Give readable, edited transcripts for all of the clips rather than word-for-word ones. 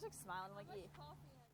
like smiling. I'm like, How much yeah. coffee have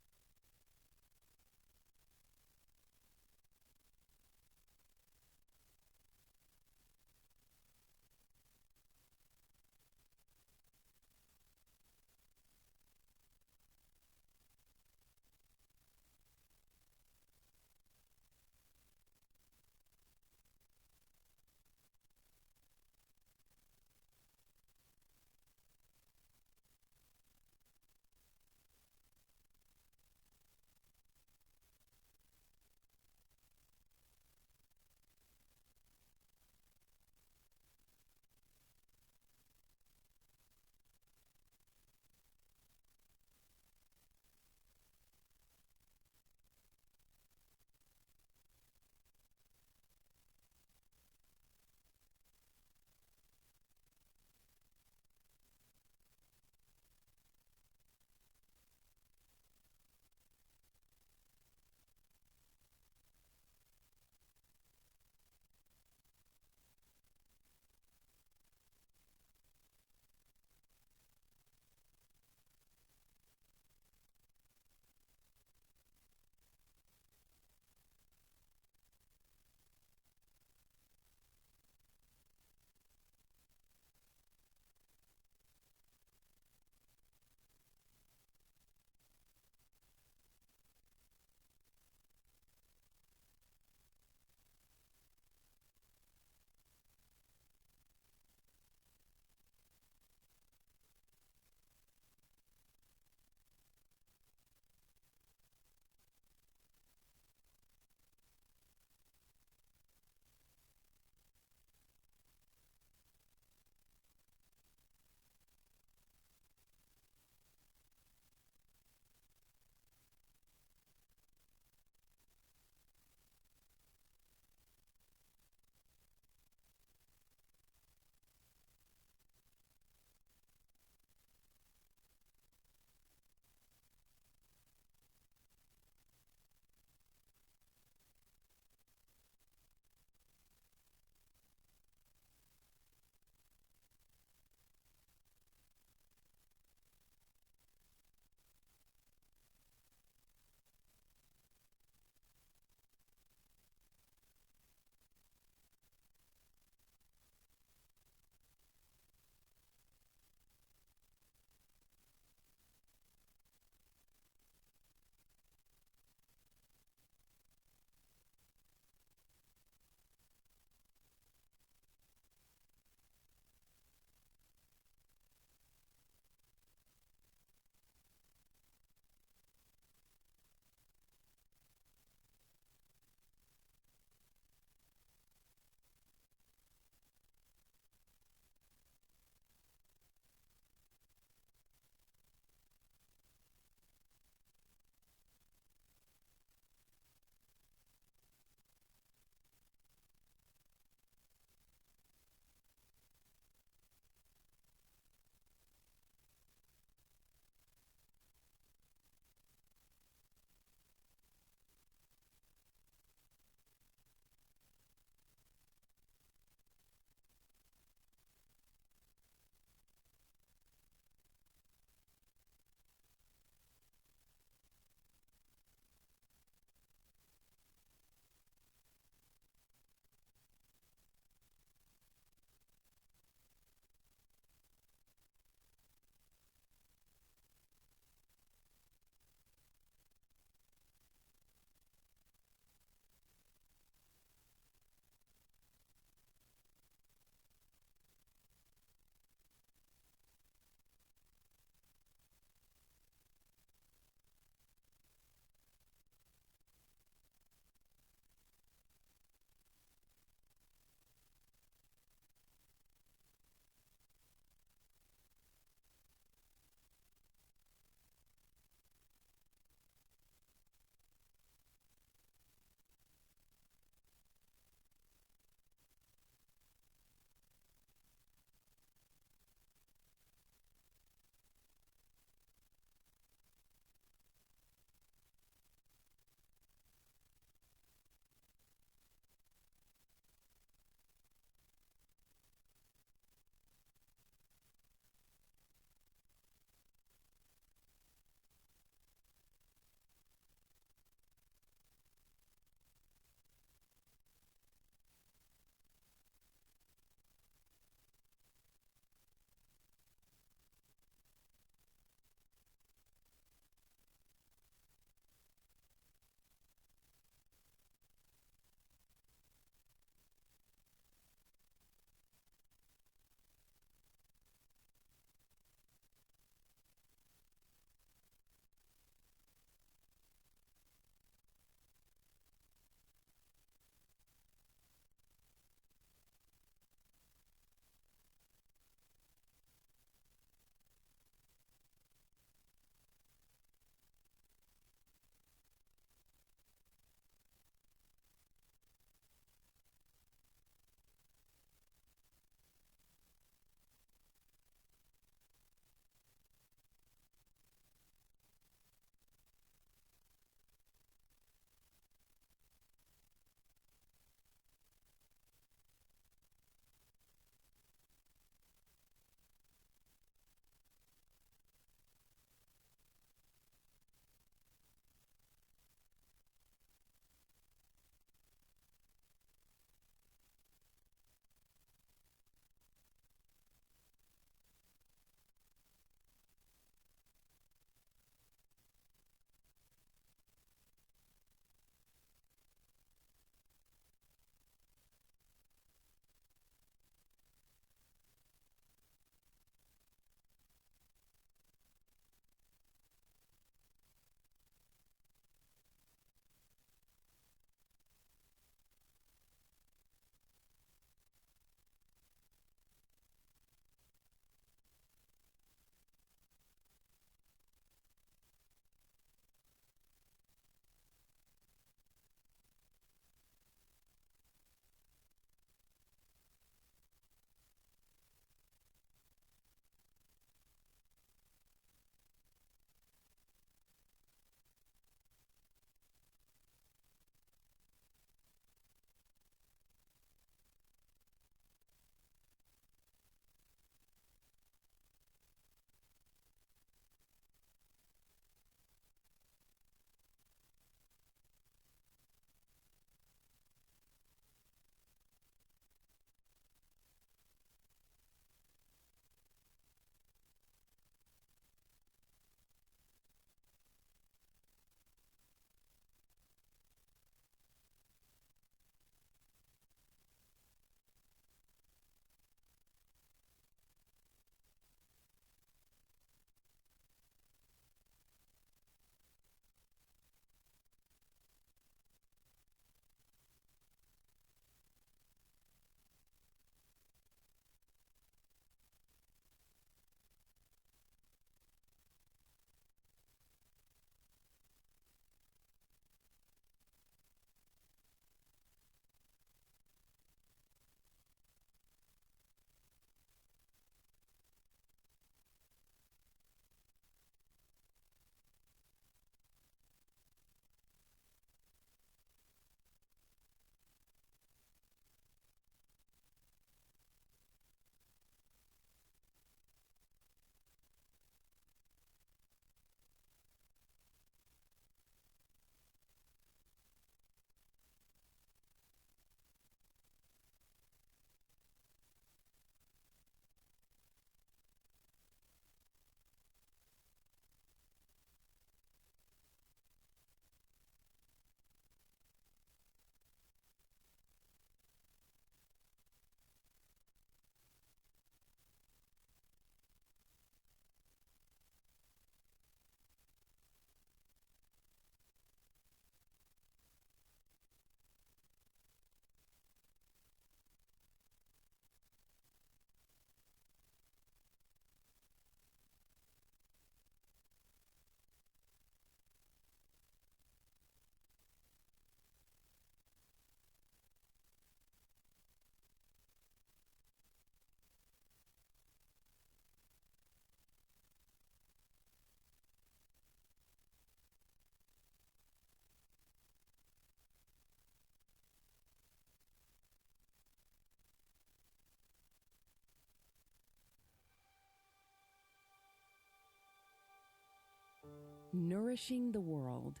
nourishing the world,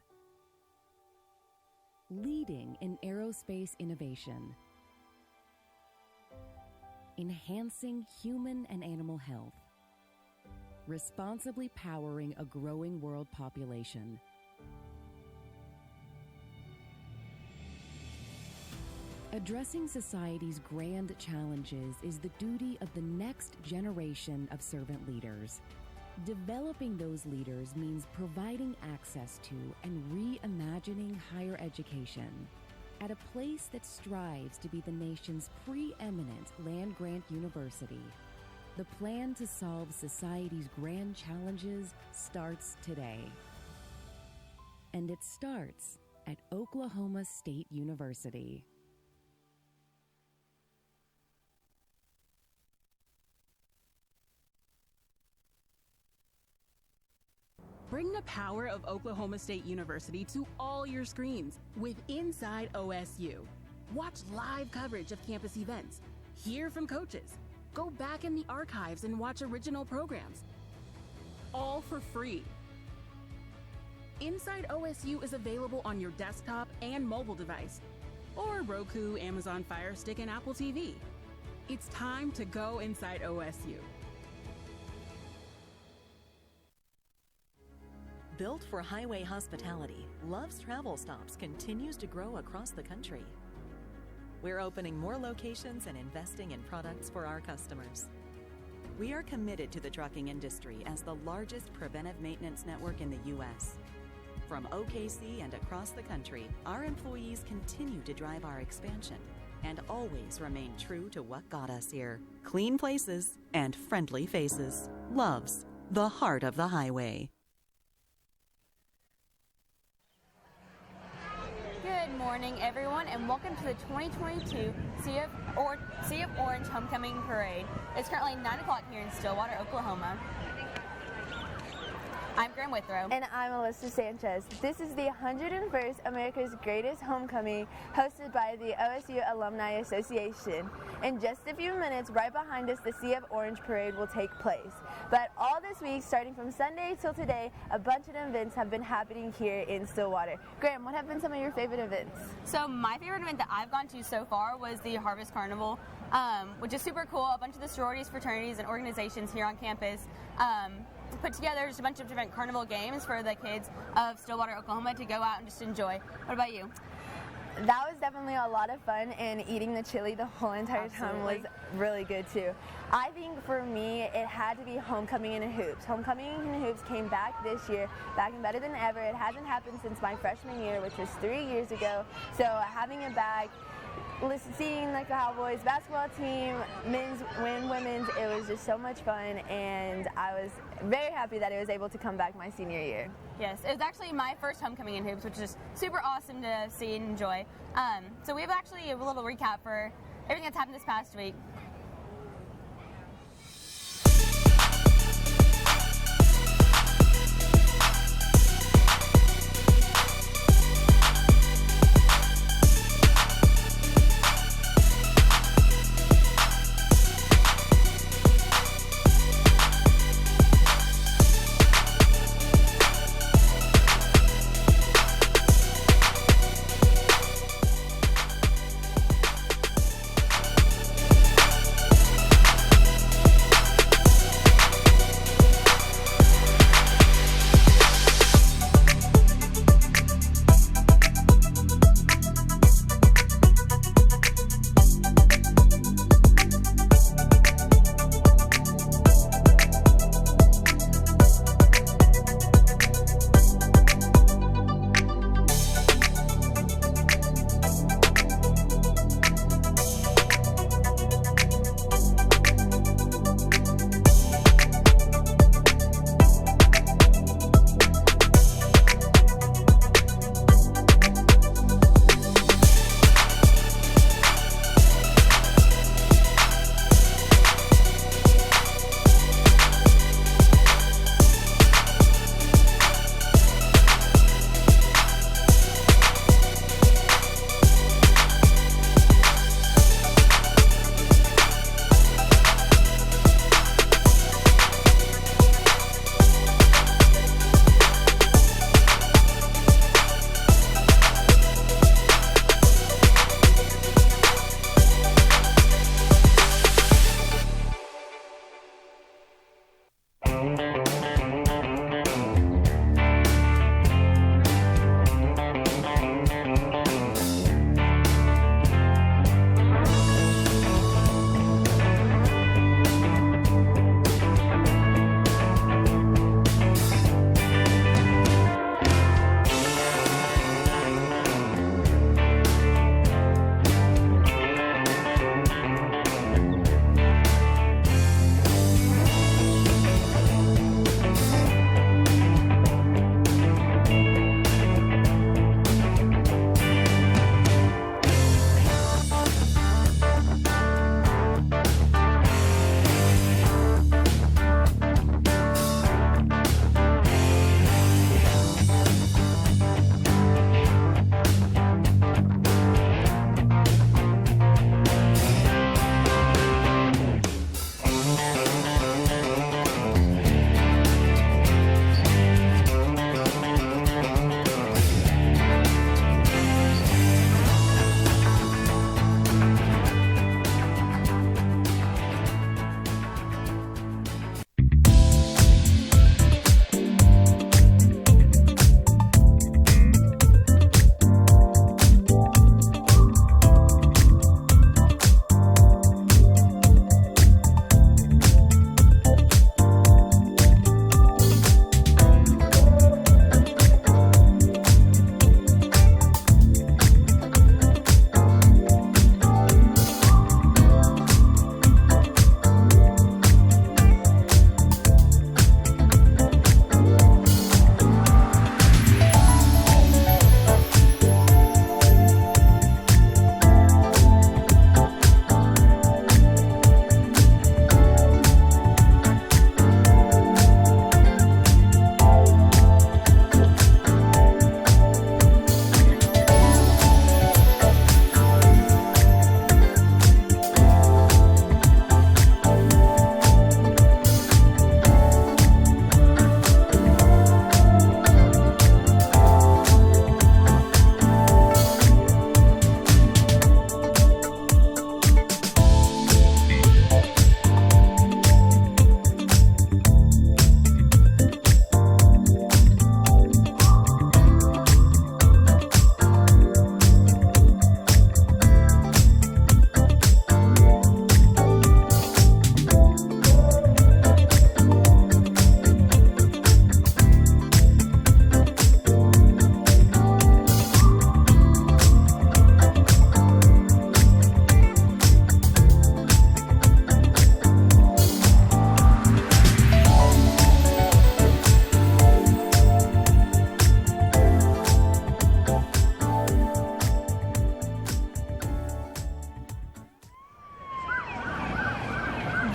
leading in aerospace innovation, enhancing human and animal health, responsibly powering a growing world population. Addressing society's grand challenges is the duty of the next generation of servant leaders. Developing those leaders means providing access to and reimagining higher education at a place that strives to be the nation's preeminent land-grant university. The plan to solve society's grand challenges starts today. And it starts at Oklahoma State University. Bring the power of Oklahoma State University to all your screens with Inside OSU. Watch live coverage of campus events, hear from coaches, go back in the archives and watch original programs, all for free. Inside OSU is available on your desktop and mobile device, or Roku, Amazon Fire Stick, and Apple TV. It's time to go inside OSU. Built for highway hospitality, Love's Travel Stops continues to grow across the country. We're opening more locations and investing in products for our customers. We are committed to the trucking industry as the largest preventive maintenance network in the U.S. From OKC and across the country, our employees continue to drive our expansion and always remain true to what got us here. Clean places and friendly faces. Love's, the heart of the highway. Good morning, everyone, and welcome to the 2022 Sea of Orange Homecoming Parade. It's currently 9 o'clock here in Stillwater, Oklahoma. I'm Graham Withrow. And I'm Alyssa Sanchez. This is the 101st America's Greatest Homecoming, hosted by the OSU Alumni Association. In just a few minutes, right behind us, the Sea of Orange Parade will take place. But all this week, starting from Sunday till today, a bunch of events have been happening here in Stillwater. Graham, what have been some of your favorite events? So my favorite event that I've gone to so far was the Harvest Carnival, which is super cool. A bunch of the sororities, fraternities, and organizations here on campus put together just a bunch of different carnival games for the kids of Stillwater, Oklahoma to go out and just enjoy. What about you? That was definitely a lot of fun, and eating the chili the whole entire time was really good too. I think for me, it had to be Homecoming in Hoops. Homecoming in Hoops came back this year, back and better than ever. It hasn't happened since my freshman year, which was 3 years ago. So having it back, seeing the Cowboys basketball team, men's win women's, it was just so much fun, and I was very happy that it was able to come back my senior year. Yes, it was actually my first homecoming in hoops, which is super awesome to see and enjoy. So we have actually a little recap for everything that's happened this past week.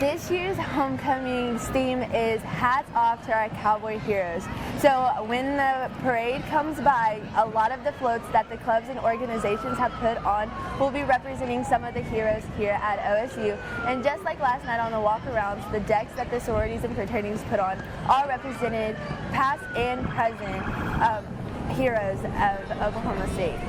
This year's homecoming's theme is hats off to our cowboy heroes. So when the parade comes by, a lot of the floats that the clubs and organizations have put on will be representing some of the heroes here at OSU. And just like last night on the walkarounds, the decks that the sororities and fraternities put on are represented past and present heroes of Oklahoma State.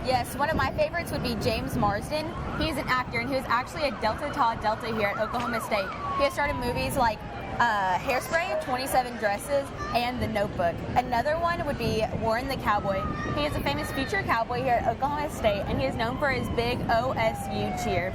Yes, one of my favorites would be James Marsden. He's an actor, and he was actually a Delta Tau Delta here at Oklahoma State. He has starred in movies like Hairspray, 27 Dresses, and The Notebook. Another one would be Warren the Cowboy. He is a famous future cowboy here at Oklahoma State, and he is known for his big OSU cheer.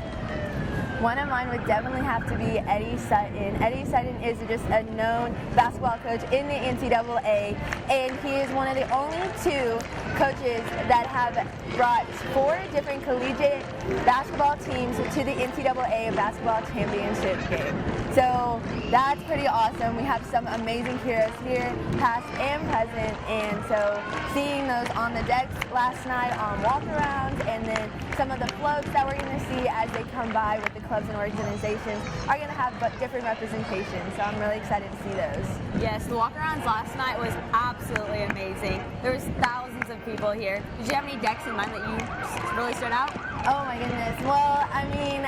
One of mine would definitely have to be Eddie Sutton. Eddie Sutton is just a known basketball coach in the NCAA, and he is one of the only two coaches that have brought 4 different collegiate basketball teams to the NCAA basketball championship game. So that's pretty awesome. We have some amazing heroes here, past and present, and so seeing those on the decks last night on walkarounds, and then some of the floats that we're going to see as they come by with the clubs and organizations are going to have different representations. So I'm really excited to see those. Yes, the walkarounds last night was absolutely amazing. There was thousands of people here. Did you have any decks in mind that you really stood out? Oh my goodness. Well, I mean,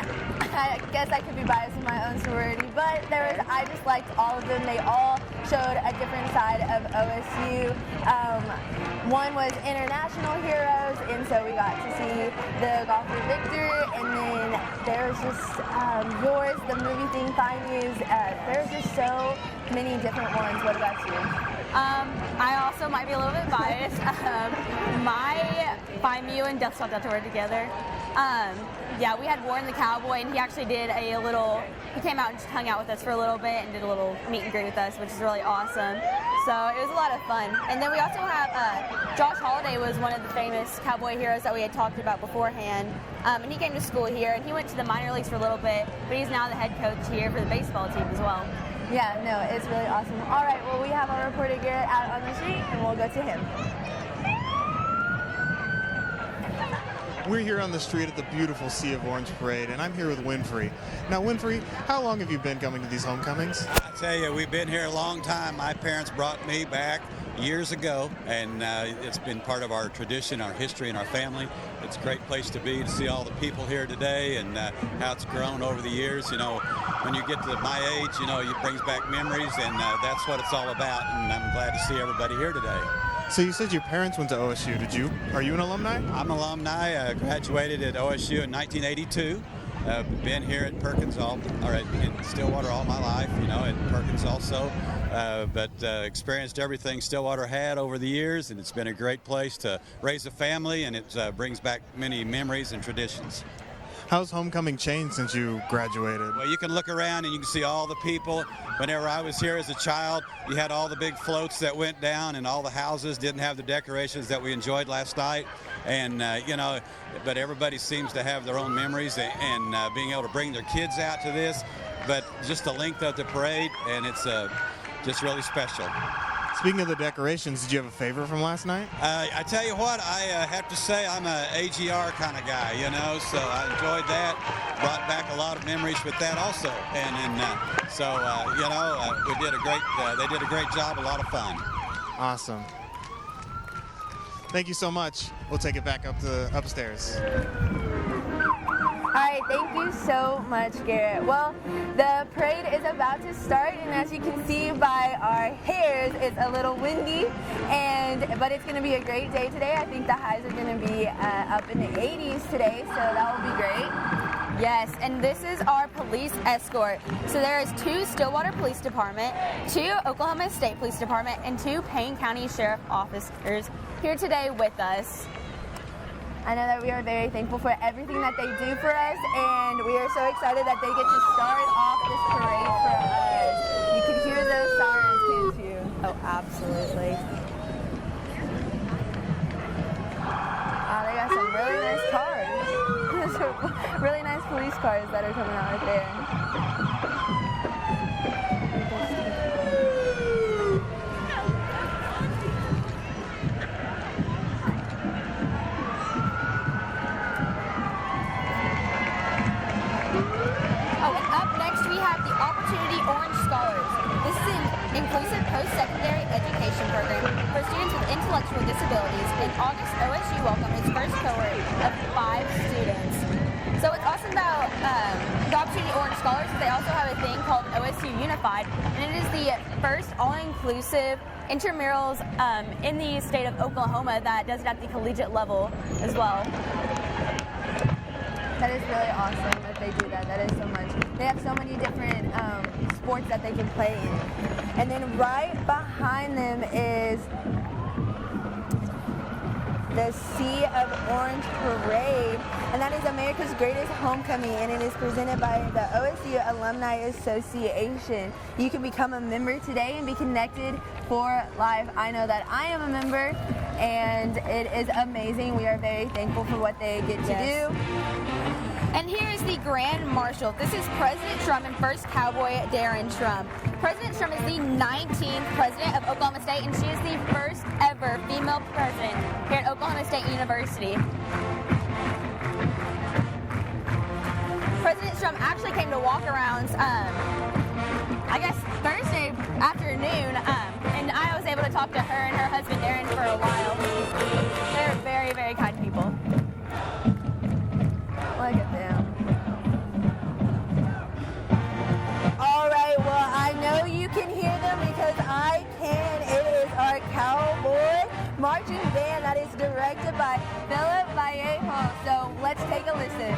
I guess I could be biased with my own sorority, but I just liked all of them. They all showed a different side of OSU. One was international heroes, and so we got to see the golfer Victor, and then there was just yours, the movie theme Find Muse. There's just so many different ones. What about you? I also might be a little bit biased. My Find You and Delta Tau Delta were together. Yeah, we had Warren the Cowboy, and he actually did he came out and just hung out with us for a little bit and did a little meet and greet with us, which is really awesome. So it was a lot of fun. And then we also have Josh Holiday was one of the famous cowboy heroes that we had talked about beforehand. And he came to school here, and he went to the minor leagues for a little bit, but he's now the head coach here for the baseball team as well. Yeah, no, it's really awesome. All right, well, we have our reporter Garrett out on the street, and we'll go to him. We're here on the street at the beautiful Sea of Orange Parade, and I'm here with Winfrey. Now, Winfrey, how long have you been coming to these homecomings? I tell you, we've been here a long time. My parents brought me back years ago, and it's been part of our tradition, our history, and our family. It's a great place to be, to see all the people here today and how it's grown over the years. You know, when you get to my age, you know, it brings back memories, and that's what it's all about, and I'm glad to see everybody here today. So you said your parents went to OSU. Did you? Are you an alumni? I'm an alumni. I graduated at OSU in 1982. Been here at Perkins in Stillwater all my life, you know, at Perkins also. But experienced everything Stillwater had over the years, and it's been a great place to raise a family, and it brings back many memories and traditions. How's homecoming changed since you graduated? Well, you can look around and you can see all the people. Whenever I was here as a child, you had all the big floats that went down, and all the houses didn't have the decorations that we enjoyed last night. And, you know, but everybody seems to have their own memories, and being able to bring their kids out to this. But just the length of the parade, and it's just really special. Speaking of the decorations, did you have a favorite from last night? I tell you what, I have to say I'm an AGR kind of guy, you know, so I enjoyed that. Brought back a lot of memories with that also. And so, you know, they did a great job, a lot of fun. Awesome. Thank you so much. We'll take it back upstairs. All right, thank you so much, Garrett. Well, the parade is about to start, and as you can see by our hairs, it's a little windy, but it's going to be a great day today. I think the highs are going to be up in the 80s today, so that will be great. Yes, and this is our police escort. So there is 2 Stillwater Police Department, 2 Oklahoma State Police Department, and 2 Payne County Sheriff officers here today with us. I know that we are very thankful for everything that they do for us, and we are so excited that they get to start off this parade for us. You can hear those sirens, can't you? Oh, absolutely. They got some really nice cars. Some really nice police cars that are coming out right there. we have the Opportunity Orange Scholars. This is an inclusive post-secondary education program for students with intellectual disabilities. In August, OSU welcomed its first cohort of 5 students. So what's awesome about the Opportunity Orange Scholars is they also have a thing called OSU Unified, and it is the first all-inclusive intramurals in the state of Oklahoma that does it at the collegiate level as well. That is really awesome that they do that. That is so much. They have so many different sports that they can play in. And then right behind them is the Sea of Orange Parade, and that is America's greatest homecoming, and it is presented by the OSU Alumni Association. You can become a member today and be connected for life. I know that I am a member, and it is amazing. We are very thankful for what they get to do. And here is the Grand Marshal. This is President Trump and First Cowboy Darren Trump. President Trump is the 19th president of Oklahoma State, and she is the first ever female president here at Oklahoma State University. President Trump actually came to walk-arounds, I guess Thursday afternoon, and I was able to talk to her and her husband Darren for a while. They're very, very kind people. Look at them. All right, well, I know you can hear them because I can. It is our cowboy marching band that is directed by Philip Vallejo. So let's take a listen.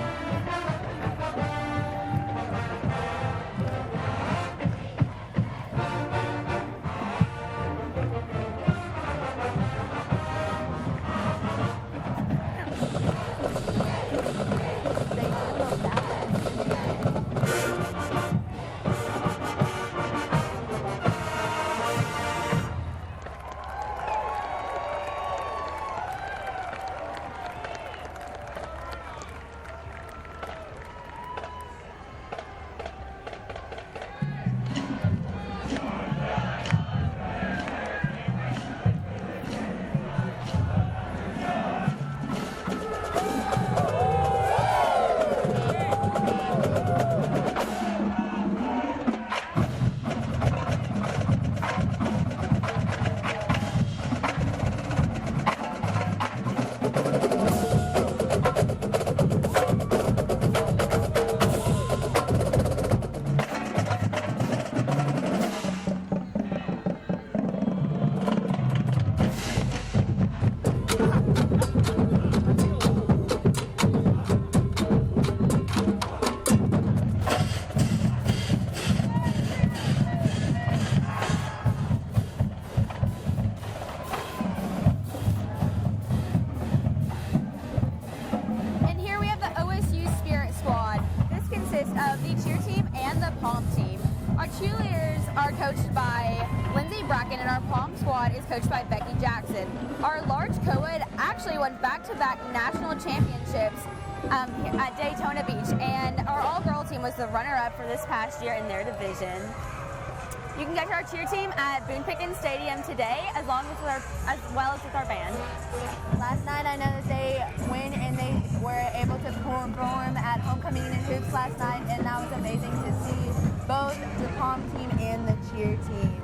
Coached by Becky Jackson. Our large co-ed actually won back-to-back national championships at Daytona Beach, and our all-girl team was the runner-up for this past year in their division. You can get to our cheer team at Boone Pickens Stadium today, as well as with our band. Last night, I know that they went and they were able to perform at Homecoming and Hoops last night, and that was amazing to see both the pom team and the cheer team.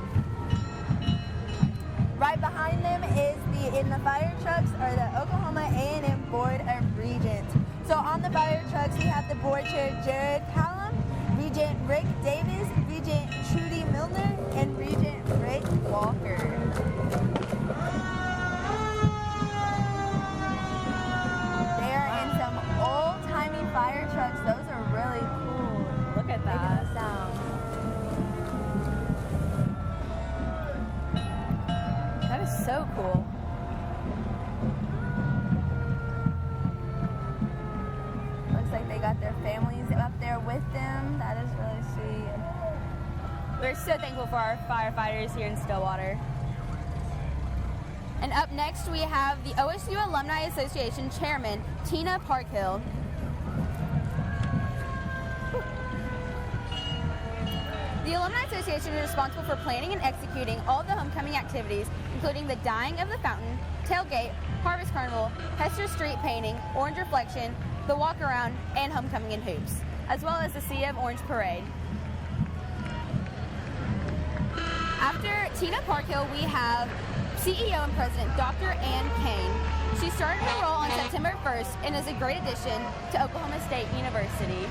Right behind them is in the fire trucks are the Oklahoma A&M Board of Regents. So on the fire trucks, we have the board chair Jared Callum, Regent Rick Davis, Regent Trudy Milner, and Regent Rick Walker. They are in some old-timey fire trucks. Those are really cool. Look at that. Look at the sound. That is so cool. Looks like they got their families up there with them. That is really sweet. We're so thankful for our firefighters here in Stillwater. And up next we have the OSU Alumni Association Chairman, Tina Parkhill. The Alumni Association is responsible for planning and executing all of the homecoming activities, including the Dyeing of the Fountain, Tailgate, Harvest Carnival, Hester Street Painting, Orange Reflection, the Walk Around, and Homecoming in Hoops, as well as the Sea of Orange Parade. After Tina Parkhill, we have CEO and President Dr. Ann Kane. She started her role on September 1st and is a great addition to Oklahoma State University.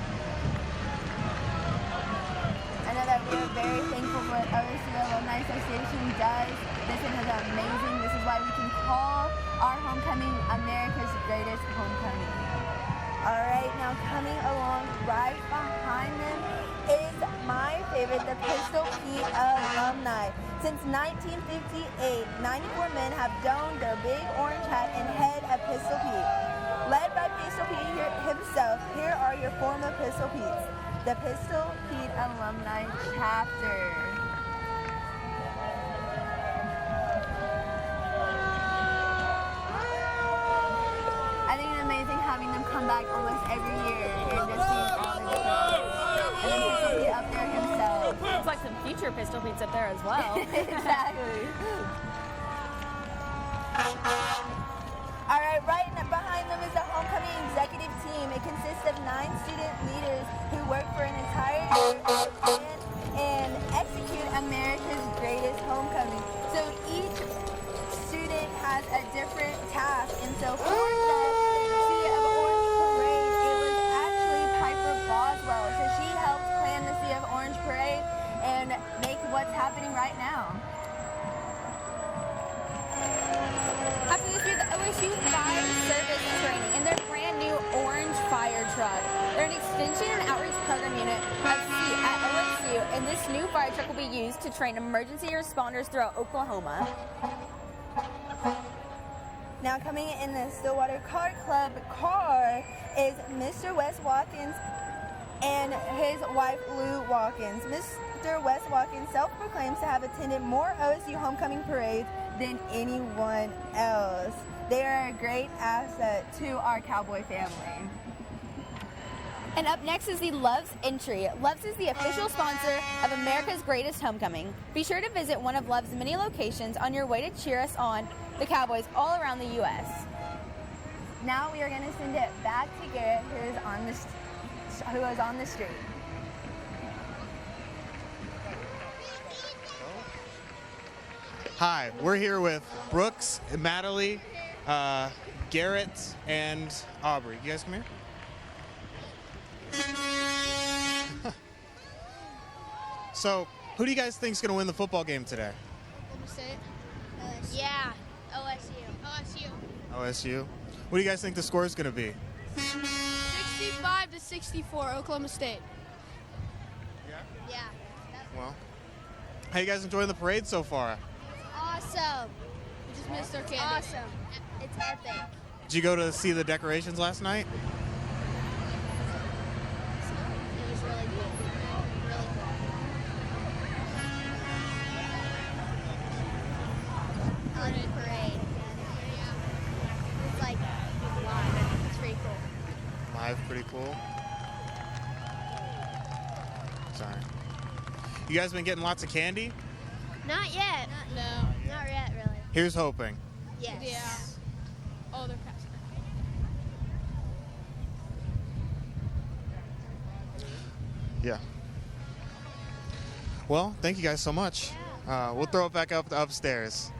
I know that we are very thankful for what OSU Alumni Association does. This is amazing. This is why we can call our homecoming America's greatest homecoming. All right, now coming along right behind them is my favorite, the Pistol Pete alumni. Since 1958, 94 men have donned their big orange hat and head of Pistol Pete. Led by Pistol Pete himself, here are your former Pistol Petes, the Pistol Pete Alumni Chapter. I think it's amazing having them come back almost every year and just see all the different. And then Pistol Pete up there himself. It's like some future Pistol Petes up there as well. Exactly. All right, right behind them is the homecoming executive team. It consists of 9 student leaders who work for an entire year to plan and execute America's greatest homecoming. So each student has a different task, and so for the Sea of Orange Parade, it was actually Piper Boswell. So she helped plan the Sea of Orange Parade and make what's happening right now. After this, we have the OSU Fire Service Training and their brand new orange fire truck. They're an extension and outreach program unit at OSU, and this new fire truck will be used to train emergency responders throughout Oklahoma. Now coming in the Stillwater Car Club car is Mr. Wes Watkins and his wife Lou Watkins. Mr. Wes Watkins self-proclaims to have attended more OSU homecoming parades than anyone else. They are a great asset to our Cowboy family. And up next is the Love's Entry. Love's is the official sponsor of America's Greatest Homecoming. Be sure to visit one of Love's many locations on your way to cheer us on, the Cowboys, all around the U.S. Now we are going to send it back to Garrett, who is on the street. Hi, we're here with Brooks, Madeline, Garrett, and Aubrey. You guys come here. So, who do you guys think is going to win the football game today? Oklahoma State. OSU. Yeah, OSU. OSU. What do you guys think the score is going to be? 65-64, Oklahoma State. Yeah. Well, how you guys enjoying the parade so far? Awesome. We just missed our candy. Awesome. It's epic. Did you go to see the decorations last night? It was really cool. Really cool. I like the parade. It's like live. It's pretty cool. Live, pretty cool. Sorry. You guys been getting lots of candy? Not yet. No. Not yet, really. Here's hoping. Yes. Yeah. Oh, they're passing. Yeah. Well, thank you guys so much. We'll throw it back up upstairs.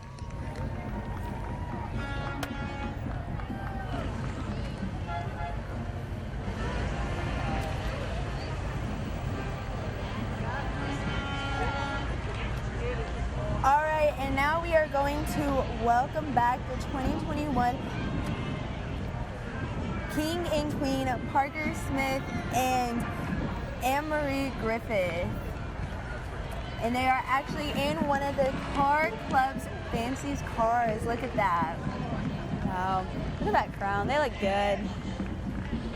All right, and now we are going to welcome back the 2021 King and Queen Parker Smith and Anne-Marie Griffith. And they are actually in one of the car club's fanciest cars. Look at that. Wow. Look at that crown. They look good.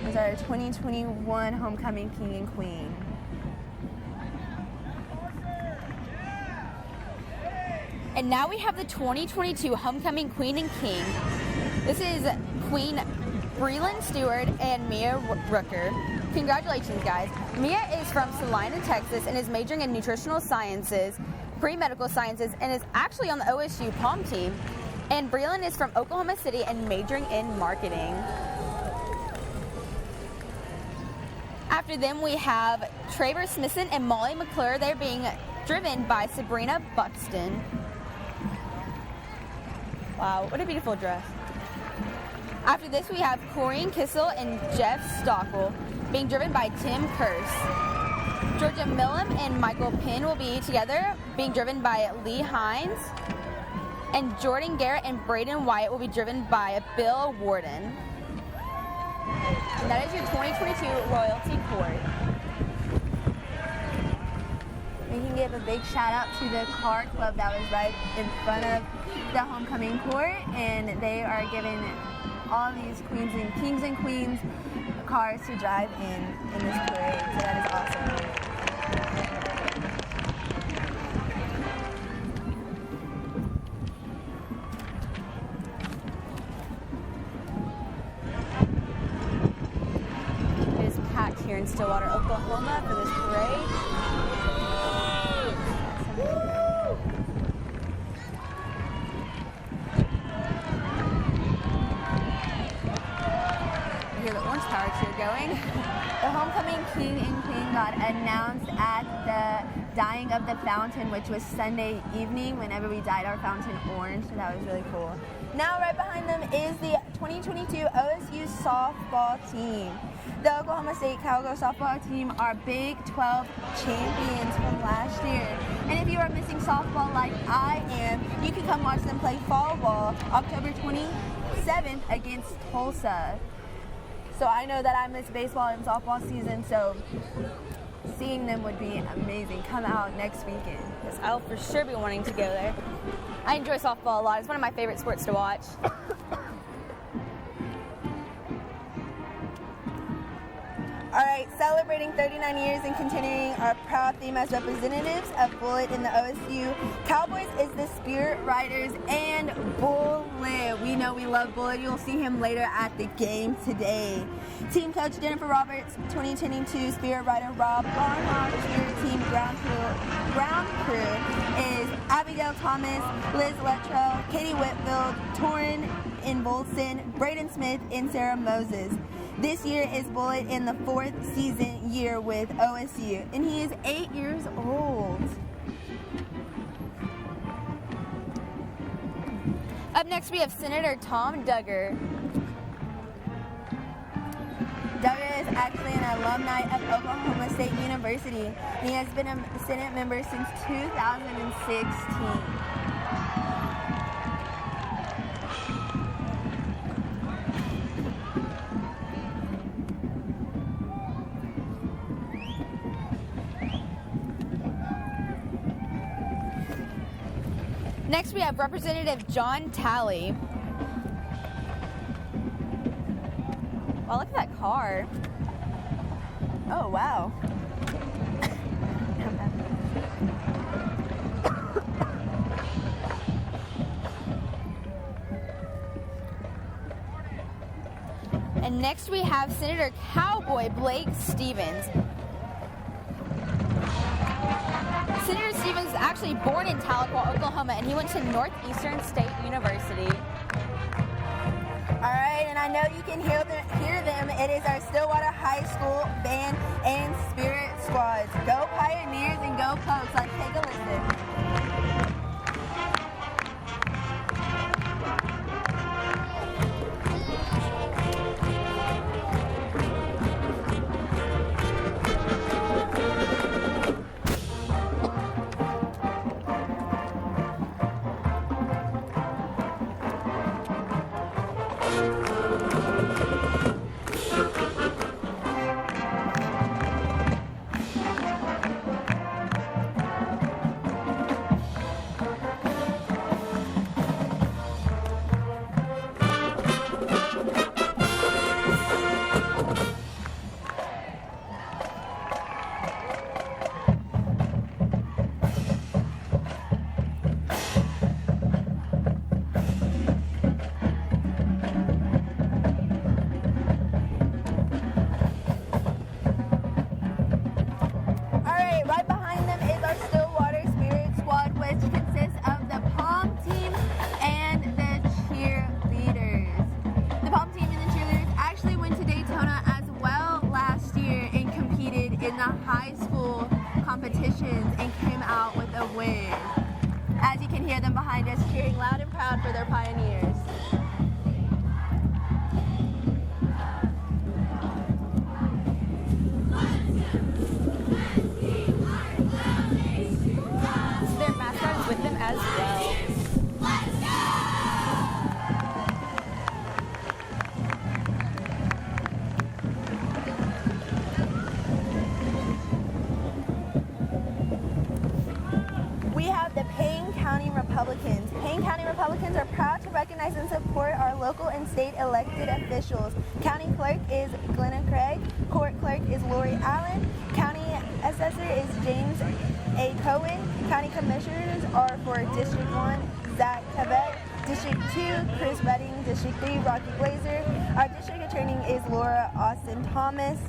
Those are our 2021 Homecoming King and Queen. And now we have the 2022 Homecoming Queen and King. This is Queen Breland Stewart and Mia Rooker. Congratulations, guys. Mia is from Salina, Texas, and is majoring in nutritional sciences, pre-medical sciences, and is actually on the OSU POM team. And Breland is from Oklahoma City and majoring in marketing. After them, we have Trevor Smithson and Molly McClure. They're being driven by Sabrina Buxton. Wow, what a beautiful dress. After this, we have Corrine Kissel and Jeff Stockel, being driven by Tim Curse. Georgia Millam and Michael Pinn will be together, being driven by Lee Hines. And Jordan Garrett and Braden Wyatt will be driven by Bill Warden. And that is your 2022 Royalty Court. We can give a big shout out to the car club that was right in front of the homecoming court, and they are giving all these kings and queens cars to drive in this parade, so that is awesome. It is packed here in Stillwater, Oklahoma for this parade. You hear the Orange Power cheer going. The homecoming king and queen got announced at the dyeing of the fountain, which was Sunday evening whenever we dyed our fountain orange, so that was really cool. Now right behind them is the 2022 OSU softball team. The Oklahoma State Cowgirls softball team are Big 12 champions from last year. And if you are missing softball like I am, you can come watch them play fall ball October 27th against Tulsa. So I know that I miss baseball and softball season, so seeing them would be amazing. Come out next weekend. Yes, I'll for sure be wanting to go there. I enjoy softball a lot. It's one of my favorite sports to watch. All right, celebrating 39 years and continuing our proud theme as representatives of Bullet in the OSU Cowboys is the Spirit Riders and Bullet. We know we love Bullet. You'll see him later at the game today. Team coach Jennifer Roberts, 2022 Spirit Rider Rob Barnhart, Spirit Team Ground Crew is Abigail Thomas, Liz Luttrell, Katie Whitfield, Torrin Involson, Braden Smith, and Sarah Moses. This year is Bullet in the 4th season year with OSU, and he is 8 years old. Up next, we have Senator Tom Duggar. Duggar is actually an alumni of Oklahoma State University. He has been a Senate member since 2016. Next, we have Representative John Talley. Wow, look at that car. Oh, wow. And next we have Senator Cowboy Blake Stevens. Senator Stevens is actually born in Tahlequah, Oklahoma, and he went to Northeastern State University. All right, and I know you can hear them. It is our Stillwater High School band and spirit squads. Go Pioneers and go Pokes. Let's take a listen. them behind us, cheering loud and proud for their pioneers. Their mascot is with them as well. We have the Payne County Republicans. Payne County Republicans are proud to recognize and support our local and state elected officials. County Clerk is Glenna Craig. Court Clerk is Lori Allen. County Assessor is James A. Cohen. County Commissioners are for District 1, Zach Cavet. District 2, Chris Redding. District 3, Rocky Glazer. Our District Attorney is Laura Austin Thomas.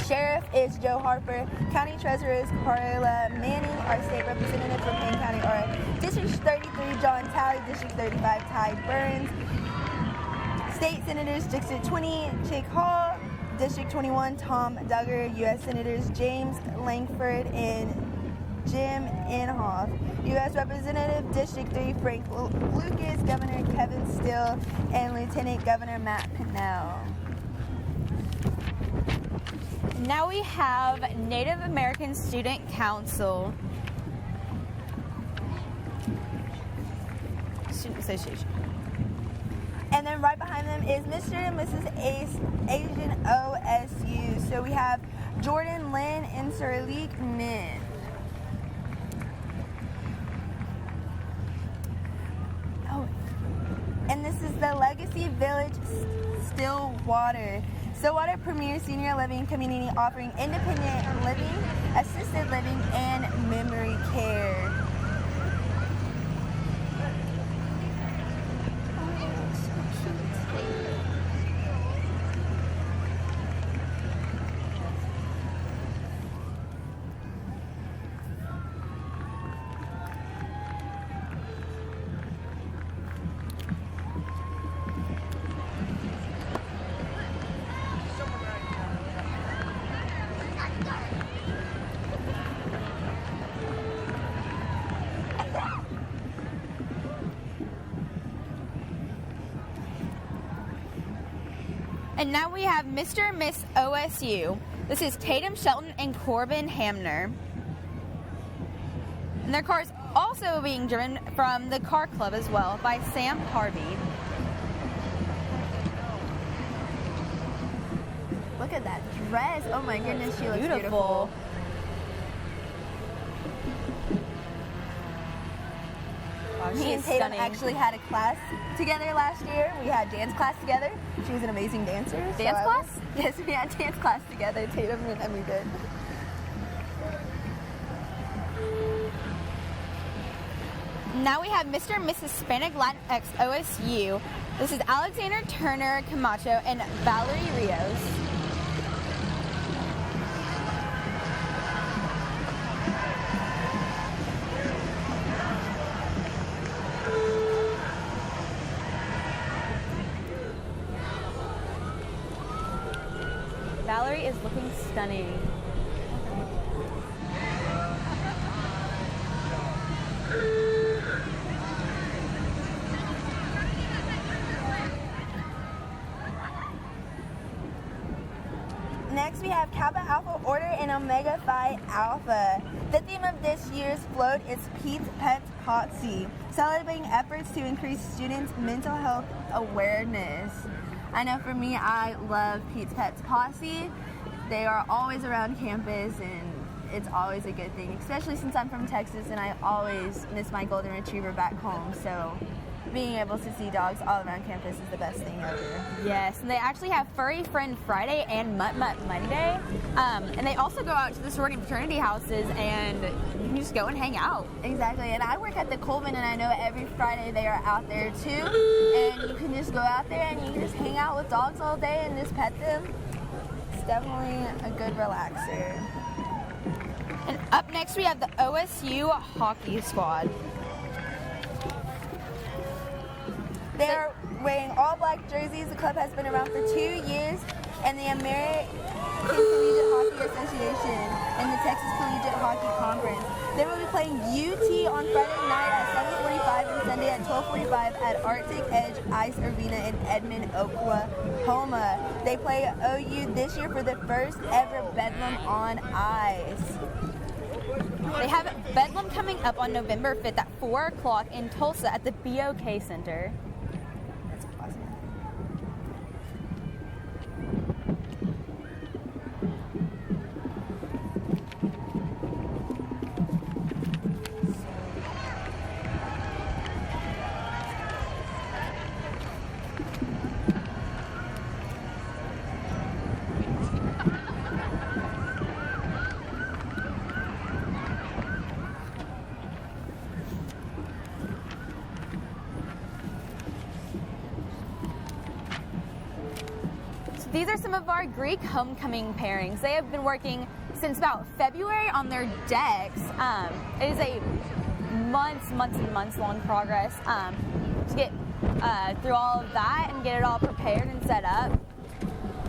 Sheriff is Joe Harper. County Treasurer is Carla Manning. Our state representatives for Payne County are District 33, John Talley. District 35, Ty Burns. State Senators, District 20, Chick Hall. District 21, Tom Duggar. U.S. Senators, James Langford and Jim Inhofe. U.S. Representative, District 3, Frank Lucas. Governor Kevin Still. And Lieutenant Governor Matt Pinnell. Now we have Native American Student Council. Student Association. And then right behind them is Mr. and Mrs. Asian OSU. So we have Jordan Lynn and Sirleek Min. Oh, and this is the Legacy Village Stillwater. Stillwater Premier Senior Living Community offering independent living, assisted living, and memory care. And now we have Mr. and Miss OSU. This is Tatum Shelton and Corbin Hamner. And their car is also being driven from the Car Club as well by Sam Harvey. Look at that dress. Oh my goodness, she looks beautiful. Wow, Me and Tatum actually had a class together last year. We had dance class together. She was an amazing dancer. Dance class? Yes, we had dance class together, Tatum and we did. Now we have Mr. and Mrs. Hispanic Latinx OSU. This is Alexander Turner Camacho and Valerie Rios. Valerie is looking stunning. Next we have Kappa Alpha Order and Omega Phi Alpha. The theme of this year's float is Pete's Pet Potsy, celebrating efforts to increase students' mental health awareness. I know for me, I love Pete's Pets Posse. They are always around campus and it's always a good thing, especially since I'm from Texas and I always miss my golden retriever back home. So being able to see dogs all around campus is the best thing ever. Yes, and they actually have Furry Friend Friday and Mutt Mutt Monday. And they also go out to the sorority and fraternity houses and you can just go and hang out. Exactly, and I work at the Colvin and I know every Friday they are out there too. And you can just go out there and you can just hang out with dogs all day and just pet them. It's definitely a good relaxer. And up next we have the OSU Hockey Squad. They are wearing all black jerseys. The club has been around for 2 years, and the American Collegiate Hockey Association and the Texas Collegiate Hockey Conference. They will be playing playing UT on Friday night at 7:45 and Sunday at 12:45 at Arctic Edge Ice Arena in Edmond, Oklahoma. They play OU this year for the first ever Bedlam on Ice. They have Bedlam coming up on November 5th at 4 o'clock in Tulsa at the BOK Center. That's awesome. These are some of our Greek homecoming pairings. They have been working since about February on their decks. It is a months and months long progress to get through all of that and get it all prepared and set up.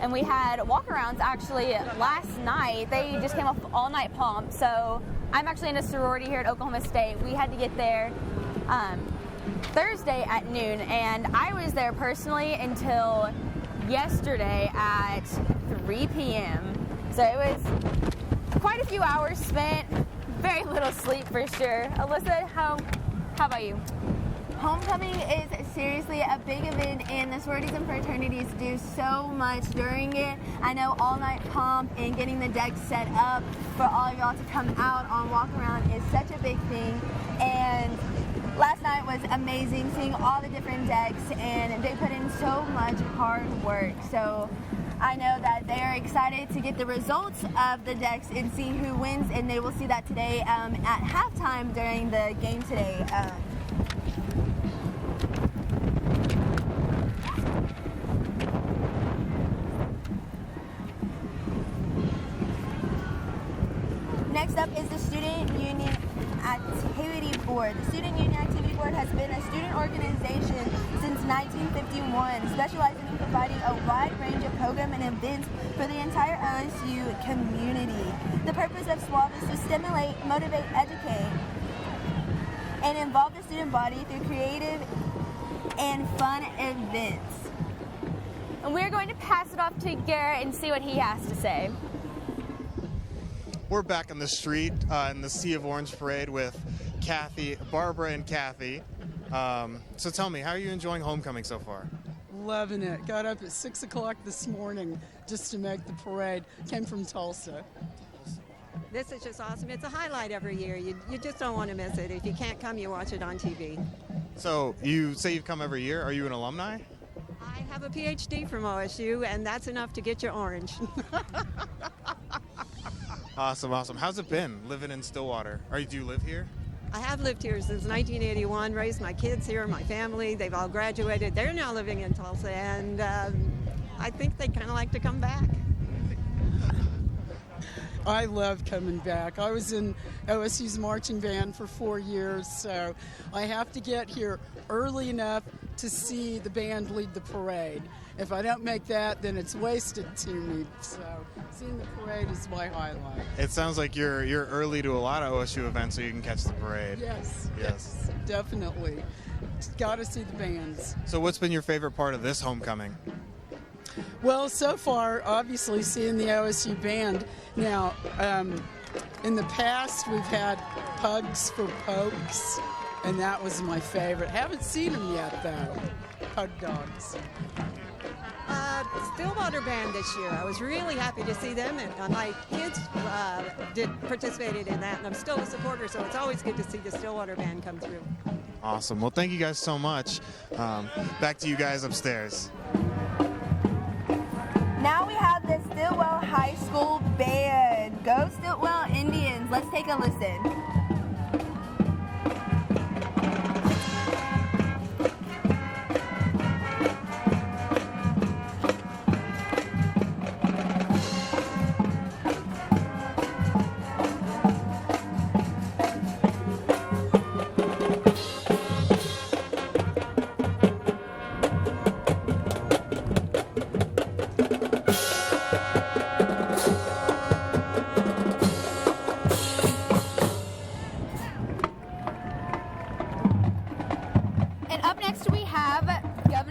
And we had walkarounds actually last night. They just came off all night pomp. So I'm actually in a sorority here at Oklahoma State. We had to get there Thursday at noon, and I was there personally until yesterday at 3 p.m. So it was quite a few hours spent, very little sleep for sure. Alyssa, how about you? Homecoming is seriously a big event, and the sororities and fraternities do so much during it. I know all night pomp and getting the deck set up for all of y'all to come out on walk around is such a big thing. And last night was amazing, seeing all the different decks, and they put in so much hard work. So I know that they are excited to get the results of the decks and see who wins, and they will see that today at halftime during the game today. Next up is the Student Union Activity Board. The Student Union Activity Board has been a student organization since 1951, specializing in providing a wide range of programs and events for the entire OSU community. The purpose of SWAB is to stimulate, motivate, educate, and involve the student body through creative and fun events. And we're going to pass it off to Garrett and see what he has to say. We're back on the street in the Sea of Orange Parade with Barbara and Kathy. So tell me, how are you enjoying homecoming so far? Loving it. Got up at 6 o'clock this morning just to make the parade. Came from Tulsa. This is just awesome. It's a highlight every year. You just don't want to miss it. If you can't come, you watch it on TV. So you say you've come every year. Are you an alumni? I have a PhD from OSU, and that's enough to get you orange. Awesome, awesome. How's it been living in Stillwater? Do you live here? I have lived here since 1981, raised my kids here, my family. They've all graduated. They're now living in Tulsa, and I think they kind of like to come back. I love coming back. I was in OSU's marching band for 4 years, so I have to get here early enough to see the band lead the parade. If I don't make that, then it's wasted to me. So seeing the parade is my highlight. It sounds like you're early to a lot of OSU events so you can catch the parade. Yes, definitely. Got to see the bands. So what's been your favorite part of this homecoming? Well, so far, obviously, seeing the OSU band. Now, in the past, we've had Pugs for Pokes, and that was my favorite. Haven't seen them yet, though. Pug dogs. Stillwater band this year. I was really happy to see them, and my kids participated in that, and I'm still a supporter, so it's always good to see the Stillwater band come through. Awesome. Well, thank you guys so much. Back to you guys upstairs. Now we have the Stillwell High School Band. Go Stillwell Indians. Let's take a listen.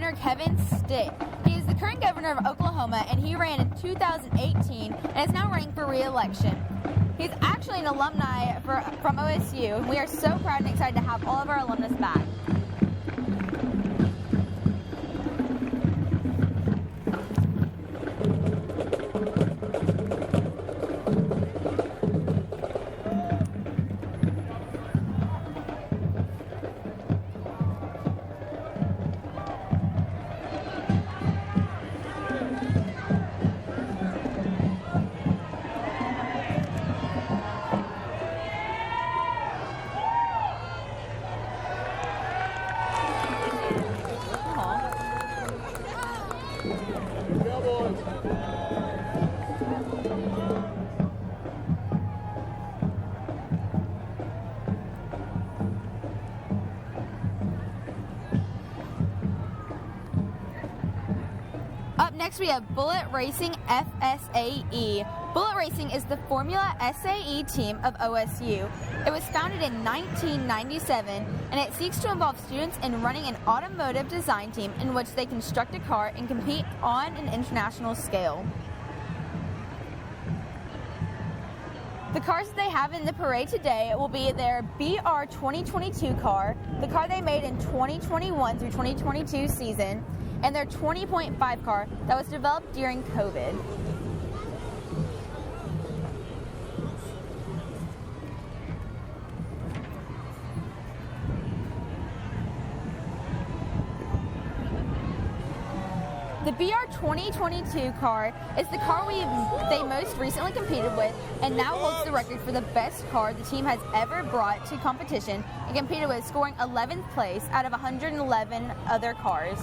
Governor Kevin Stitt. He is the current governor of Oklahoma, and he ran in 2018 and is now running for re-election. He's actually an alumni from OSU, and we are so proud and excited to have all of our alumnus back. Up next, we have Bullet Racing FSAE. Bullet Racing is the Formula SAE team of OSU. It was founded in 1997, and it seeks to involve students in running an automotive design team in which they construct a car and compete on an international scale. The cars that they have in the parade today will be their BR 2022 car, the car they made in 2021 through 2022 season, and their 20.5 car that was developed during COVID. The BR 2022 car is the car they most recently competed with and now holds the record for the best car the team has ever brought to competition and competed with, scoring 11th place out of 111 other cars.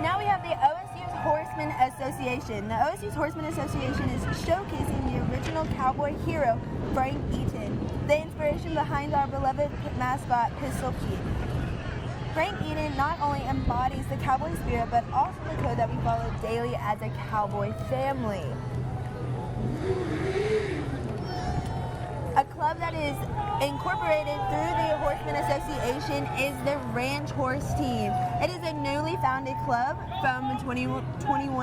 Now we have the OSU's Horseman Association. The OSU's Horseman Association is showcasing the original cowboy hero, Frank Eaton, the inspiration behind our beloved mascot, Pistol Pete. Frank Eaton not only embodies the cowboy spirit, but also the code that we follow daily as a cowboy family. A club that is incorporated through the Horseman Association is the Ranch Horse Team. It is a newly founded club from 21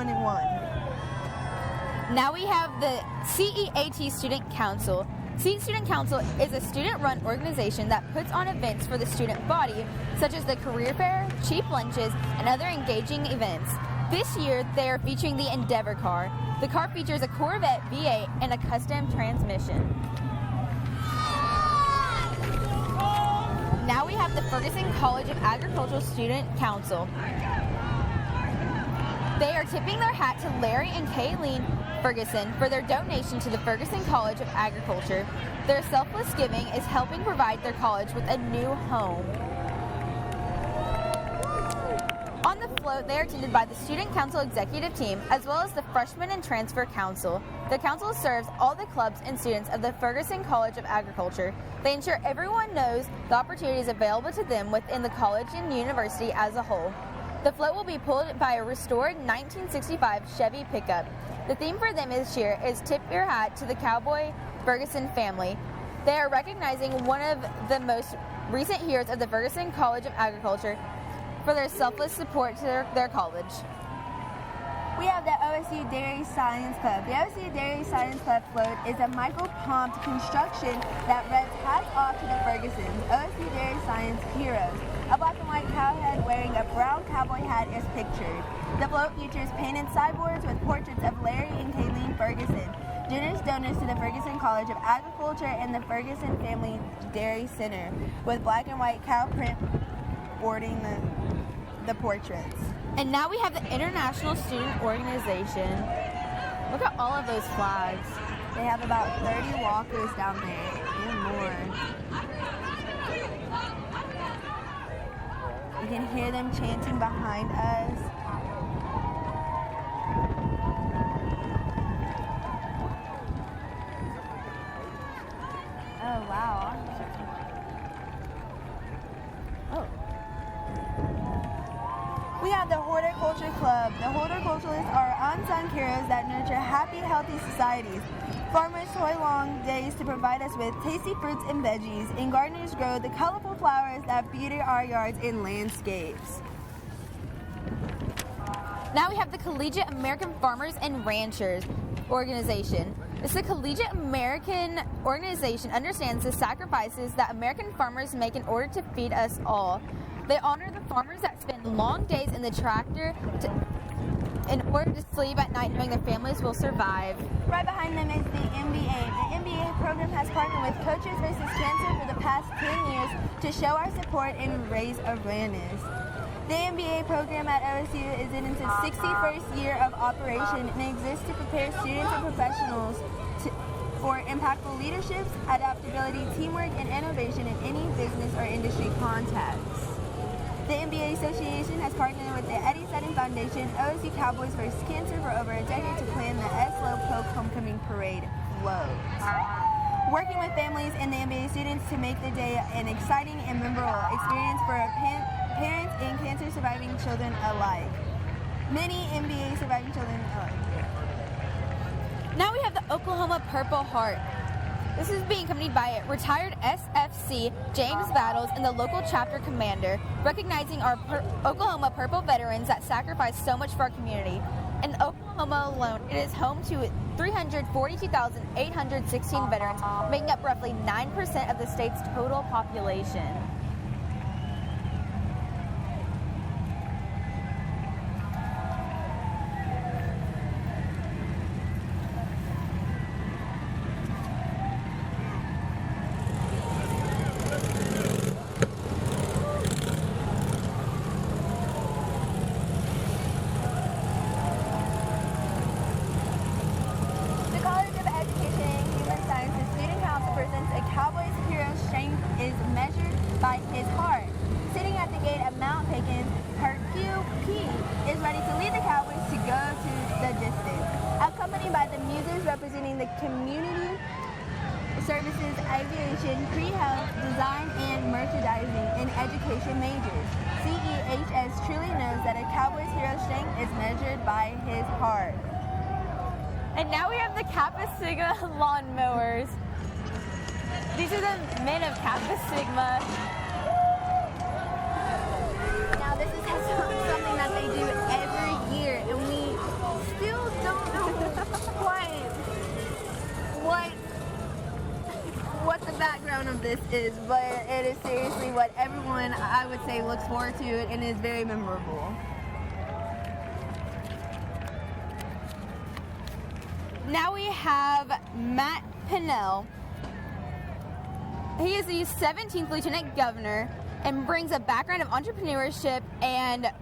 and 1. Now we have the CEAT Student Council. CEAT Student Council is a student-run organization that puts on events for the student body, such as the career fair, cheap lunches, and other engaging events. This year, they are featuring the Endeavor car. The car features a Corvette V8 and a custom transmission. Now we have the Ferguson College of Agricultural Student Council. They are tipping their hat to Larry and Kayleen Ferguson for their donation to the Ferguson College of Agriculture. Their selfless giving is helping provide their college with a new home. On the float, they are attended by the Student Council Executive Team, as well as the Freshman and Transfer Council. The council serves all the clubs and students of the Ferguson College of Agriculture. They ensure everyone knows the opportunities available to them within the college and university as a whole. The float will be pulled by a restored 1965 Chevy pickup. The theme for them this year is Tip Your Hat to the Cowboy Ferguson Family. They are recognizing one of the most recent heroes of the Ferguson College of Agriculture for their selfless support to their college. We have the OSU Dairy Science Club. The OSU Dairy Science Club float is a Michael Pompt construction that reads hats off to the Fergusons, OSU Dairy Science heroes. A black and white cowhead wearing a brown cowboy hat is pictured. The float features painted sideboards with portraits of Larry and Kayleen Ferguson, generous donors to the Ferguson College of Agriculture and the Ferguson Family Dairy Center, with black and white cow print boarding the portraits. And now we have the International Student Organization. Look at all of those flags. They have about 30 walkers down there and more. You can hear them chanting behind us. Oh, wow. Oh. We have the Horticulture Club. The horticulturalists are unsung heroes that nurture happy, healthy societies. Farmers toil long days to provide us with tasty fruits and veggies, and gardeners grow the colorful flowers that beauty our yards and landscapes. Now we have the Collegiate American Farmers and Ranchers organization. This is a Collegiate American organization understands the sacrifices that American farmers make in order to feed us all. They honor the farmers that spend long days in the tractor in order to sleep at night knowing their families will survive. Right behind them is the MBA. The MBA program has partnered with Coaches vs. Cancer for the past 10 years to show our support and raise awareness. The MBA program at OSU is in its 61st year of operation and exists to prepare students and professionals for impactful leaderships, adaptability, teamwork, and innovation in any business or industry context. The MBA Association has partnered with the Eddie Sutton Foundation, OSU Cowboys vs. Cancer for over a decade to plan the SLO Pope Homecoming Parade float. Working with families and the MBA students to make the day an exciting and memorable experience for parents and cancer-surviving children alike. Many MBA surviving children alike. Now we have the Oklahoma Purple Heart. This is being accompanied by retired SFC James Battles and the local chapter commander, recognizing our Oklahoma Purple veterans that sacrifice so much for our community. In Oklahoma alone, it is home to 342,816 veterans, making up roughly 9% of the state's total population. Representing the community services, aviation, pre-health, design, and merchandising and education majors. CEHS truly knows that a cowboy's hero strength is measured by his heart. And now we have the Kappa Sigma lawnmowers. These are the men of Kappa Sigma. Now this is something that they do every year, and we still don't know quite what the background of this is, but it is seriously what everyone, I would say, looks forward to it and is very memorable. Now we have Matt Pinnell. He is the 17th Lieutenant Governor and brings a background of entrepreneurship and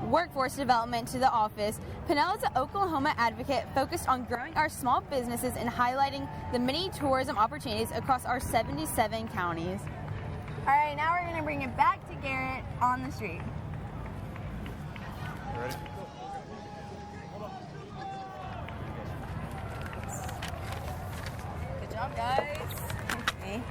workforce development to the office. Pinnell is an Oklahoma advocate focused on growing our small businesses and highlighting the many tourism opportunities across our 77 counties. All right, now we're going to bring it back to Garrett on the street. Ready? Good job, guys. Okay.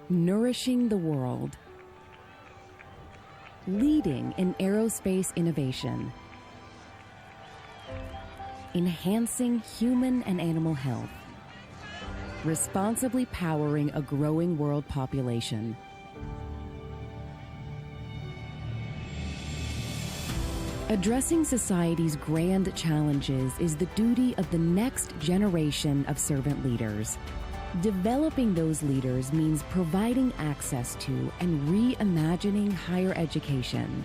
Nourishing the world. Leading in aerospace innovation. Enhancing human and animal health. Responsibly powering a growing world population. Addressing society's grand challenges is the duty of the next generation of servant leaders. Developing those leaders means providing access to and reimagining higher education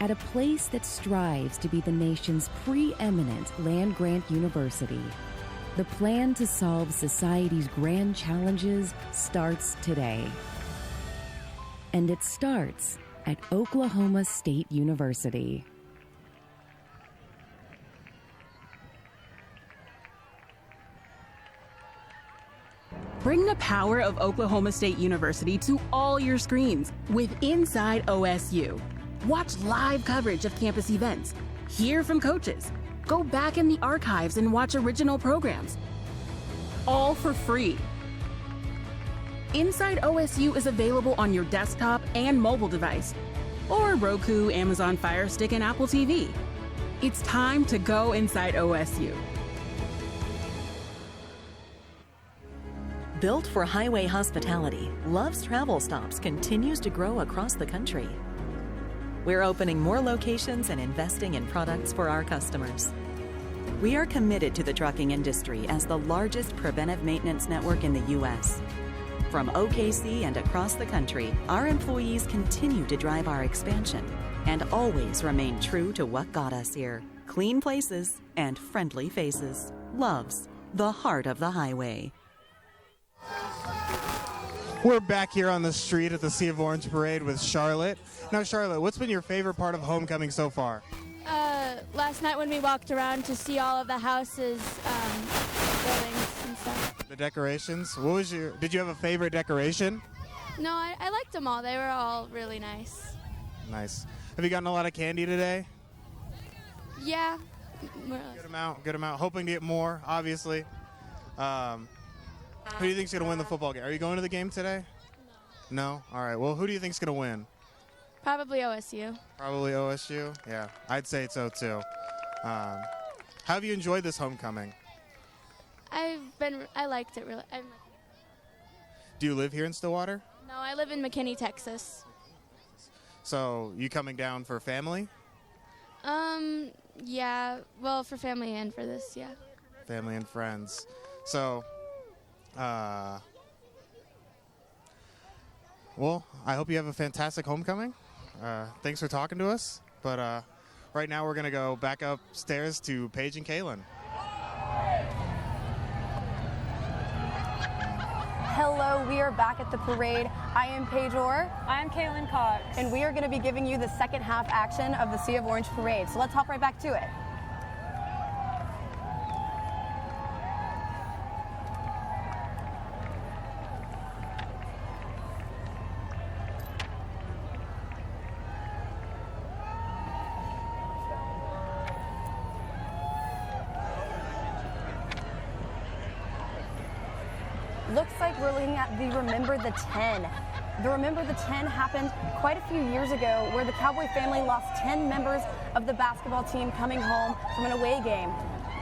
at a place that strives to be the nation's preeminent land-grant university. The plan to solve society's grand challenges starts today. And it starts at Oklahoma State University. Bring the power of Oklahoma State University to all your screens with Inside OSU. Watch live coverage of campus events, hear from coaches, go back in the archives and watch original programs, all for free. Inside OSU is available on your desktop and mobile device. or Roku, Amazon Fire Stick, and Apple TV. It's time to go inside OSU. Built for highway hospitality, Love's Travel Stops continues to grow across the country. We're opening more locations and investing in products for our customers. We are committed to the trucking industry as the largest preventive maintenance network in the U.S. From OKC and across the country, our employees continue to drive our expansion and always remain true to what got us here. Clean places and friendly faces. Love's, the heart of the highway. We're back here on the street at the Sea of Orange Parade with Charlotte. Now, Charlotte, what's been your favorite part of homecoming so far? Last night when we walked around to see all of the houses, buildings and stuff. The decorations? Did you have a favorite decoration? No, I liked them all. They were all really nice. Nice. Have you gotten a lot of candy today? Yeah, more or less. Good amount. Hoping to get more, obviously. Who do you think's going to win the football game? Are you going to the game today? No. All right. Well, who do you think's going to win? Probably OSU. Probably OSU? Yeah, I'd say so too. How have you enjoyed this homecoming? I liked it really. Do you live here in Stillwater? No, I live in McKinney, Texas. So, you coming down for family? Yeah. Well, for family and for this, yeah. Family and friends. So, well, I hope you have a fantastic homecoming. Thanks for talking to us. But right now we're going to go back upstairs to Paige and Kaylin. Hello, we are back at the parade. I am Paige Orr. I'm Kaylin Cox. And we are going to be giving you the second half action of the Sea of Orange Parade. So let's hop right back to it. Looks like we're looking at the Remember the 10. The Remember the 10 happened quite a few years ago where the Cowboy family lost 10 members of the basketball team coming home from an away game.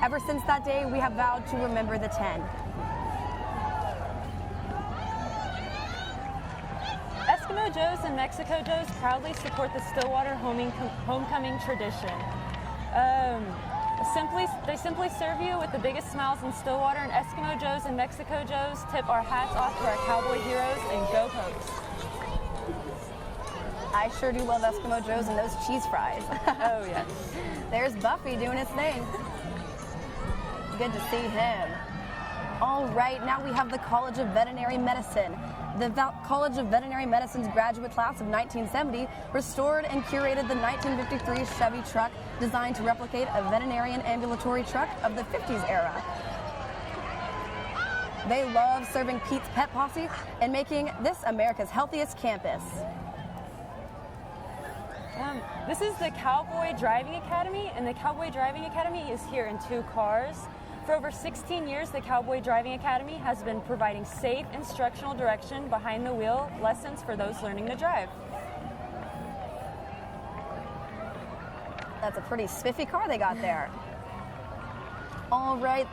Ever since that day, we have vowed to remember the 10. Eskimo Joe's and Mexico Joe's proudly support the Stillwater homecoming tradition. They simply serve you with the biggest smiles in Stillwater, and Eskimo Joe's and Mexico Joe's tip our hats off to our cowboy heroes and go Pokes. I sure do love Eskimo Joe's and those cheese fries. Oh, yes. There's Buffy doing his thing. Good to see him. All right, now we have the College of Veterinary Medicine. The College of Veterinary Medicine's graduate class of 1970 restored and curated the 1953 Chevy truck designed to replicate a veterinarian ambulatory truck of the 50s era. They love serving Pete's Pet Posse and making this America's healthiest campus. This is the Cowboy Driving Academy, and the Cowboy Driving Academy is here in 2 cars. For over 16 years, the Cowboy Driving Academy has been providing safe instructional direction behind the wheel lessons for those learning to drive. That's a pretty spiffy car they got there. All right,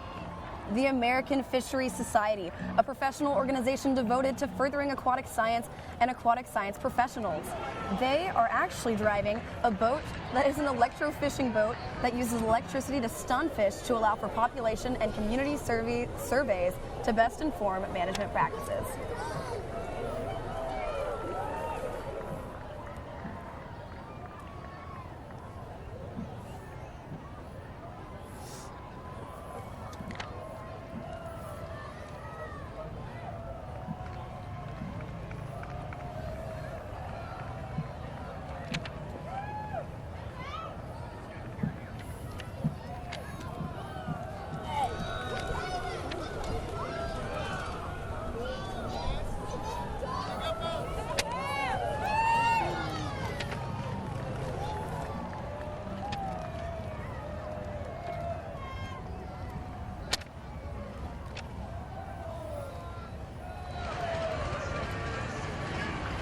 the American Fisheries Society, a professional organization devoted to furthering aquatic science and aquatic science professionals. They are actually driving a boat that is an electro-fishing boat that uses electricity to stun fish to allow for population and community surveys to best inform management practices.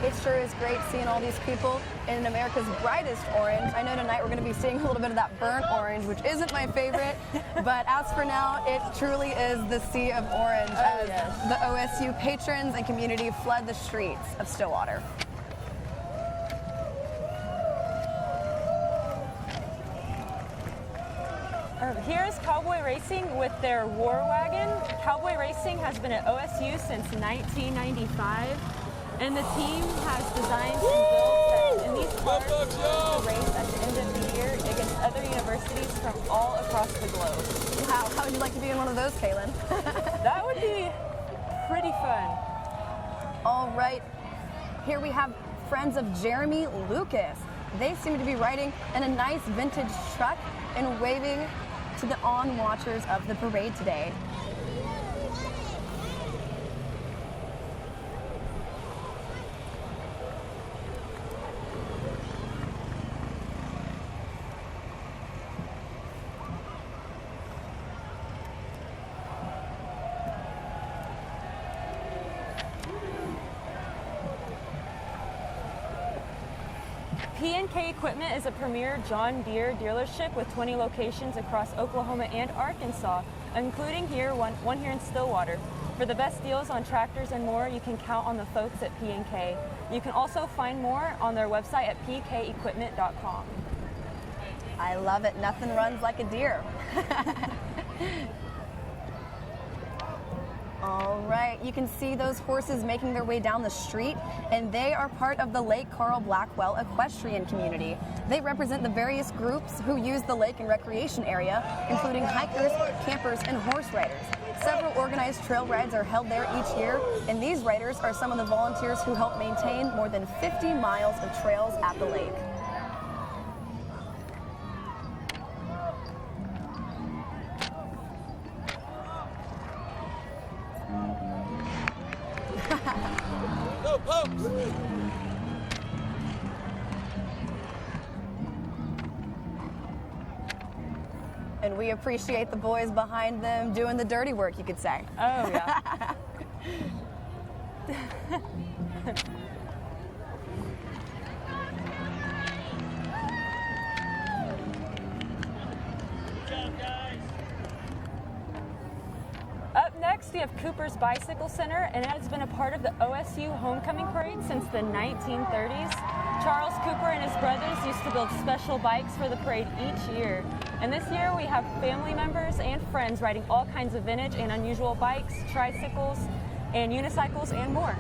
It sure is great seeing all these people in America's brightest orange. I know tonight we're going to be seeing a little bit of that burnt orange, which isn't my favorite, but as for now, it truly is the sea of orange as the OSU patrons and community flood the streets of Stillwater. Here is Cowboy Racing with their War Wagon. Cowboy Racing has been at OSU since 1995, and the team has designed and built that in these cars to race at the end of the year against other universities from all across the globe. Wow, how would you like to be in one of those, Kaylin? That would be pretty fun. All right, here we have friends of Jeremy Lucas. They seem to be riding in a nice vintage truck and waving to the on-watchers of the parade today. P&K Equipment is a premier John Deere dealership with 20 locations across Oklahoma and Arkansas, including one here in Stillwater. For the best deals on tractors and more, you can count on the folks at P&K. You can also find more on their website at pkequipment.com. I love it. Nothing runs like a deer. All right, you can see those horses making their way down the street, and they are part of the Lake Carl Blackwell equestrian community. They represent the various groups who use the lake and recreation area, including hikers, campers, and horse riders. Several organized trail rides are held there each year, and these riders are some of the volunteers who help maintain more than 50 miles of trails at the lake. Go, Pokes! And we appreciate the boys behind them doing the dirty work, you could say. Oh, yeah. Up next, we have Cooper's Bicycle Center, and it has been a part of the OSU Homecoming Parade since the 1930s. Charles Cooper and his brothers used to build special bikes for the parade each year. And this year, we have family members and friends riding all kinds of vintage and unusual bikes, tricycles, and unicycles, and more.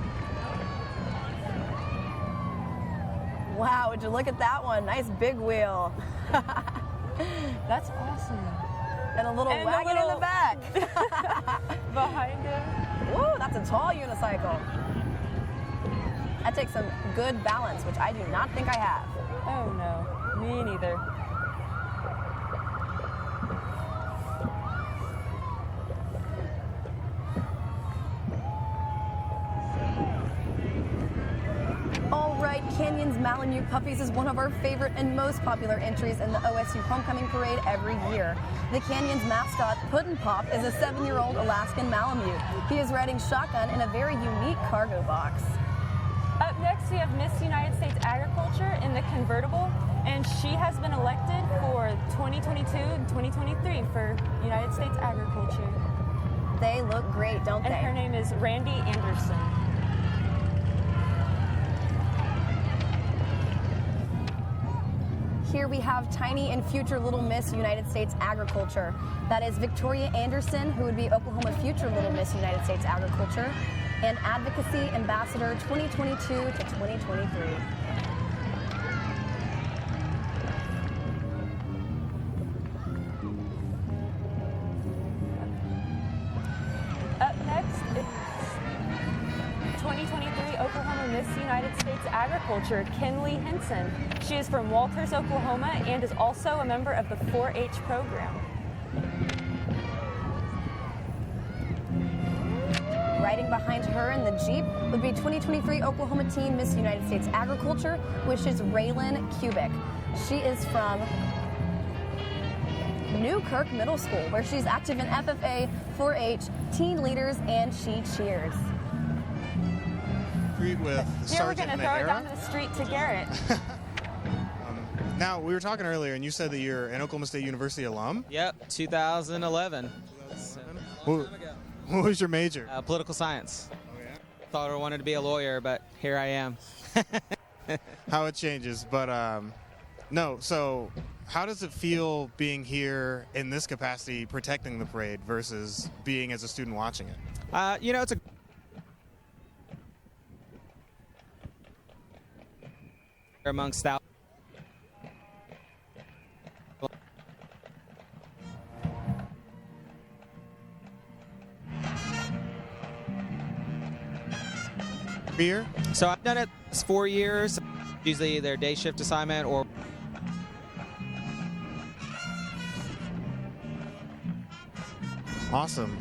Wow, would you look at that one? Nice big wheel. That's awesome. And a little wagon in the back. Behind him. Woo, that's a tall unicycle. That takes some good balance, which I do not think I have. Oh no, me neither. All right, Canyon's Malamute Puppies is one of our favorite and most popular entries in the OSU Homecoming Parade every year. The Canyon's mascot, Puddin' Pop, is a 7-year-old Alaskan Malamute. He is riding shotgun in a very unique cargo box. Up next, we have Miss United States Agriculture in the convertible, and she has been elected for 2022 and 2023 for United States Agriculture. They look great, don't they? And her name is Randy Anderson. Here we have tiny and future Little Miss United States Agriculture. That is Victoria Anderson, who would be Oklahoma future Little Miss United States Agriculture, and Advocacy Ambassador 2022 to 2023. Up next is 2023 Oklahoma Miss United States Agriculture, Kinley Henson. She is from Walters, Oklahoma, and is also a member of the 4-H program. Riding behind her in the Jeep would be 2023 Oklahoma Teen Miss United States Agriculture, which is Raylan Kubik. She is from Newkirk Middle School, where she's active in FFA, 4-H, teen leaders, and she cheers. greet with Here we're Sergeant going to throw it Nahara. down to the street to Garrett. Now, we were talking earlier, and you said that you're an Oklahoma State University alum. Yep, 2011. What was your major? Political science. Thought I wanted to be a lawyer, but here I am. How it changes, but no. So, how does it feel being here in this capacity, protecting the parade, versus being as a student watching it? It's a amongst thousands. Beer? So I've done it 4 years, usually either day shift assignment or Awesome.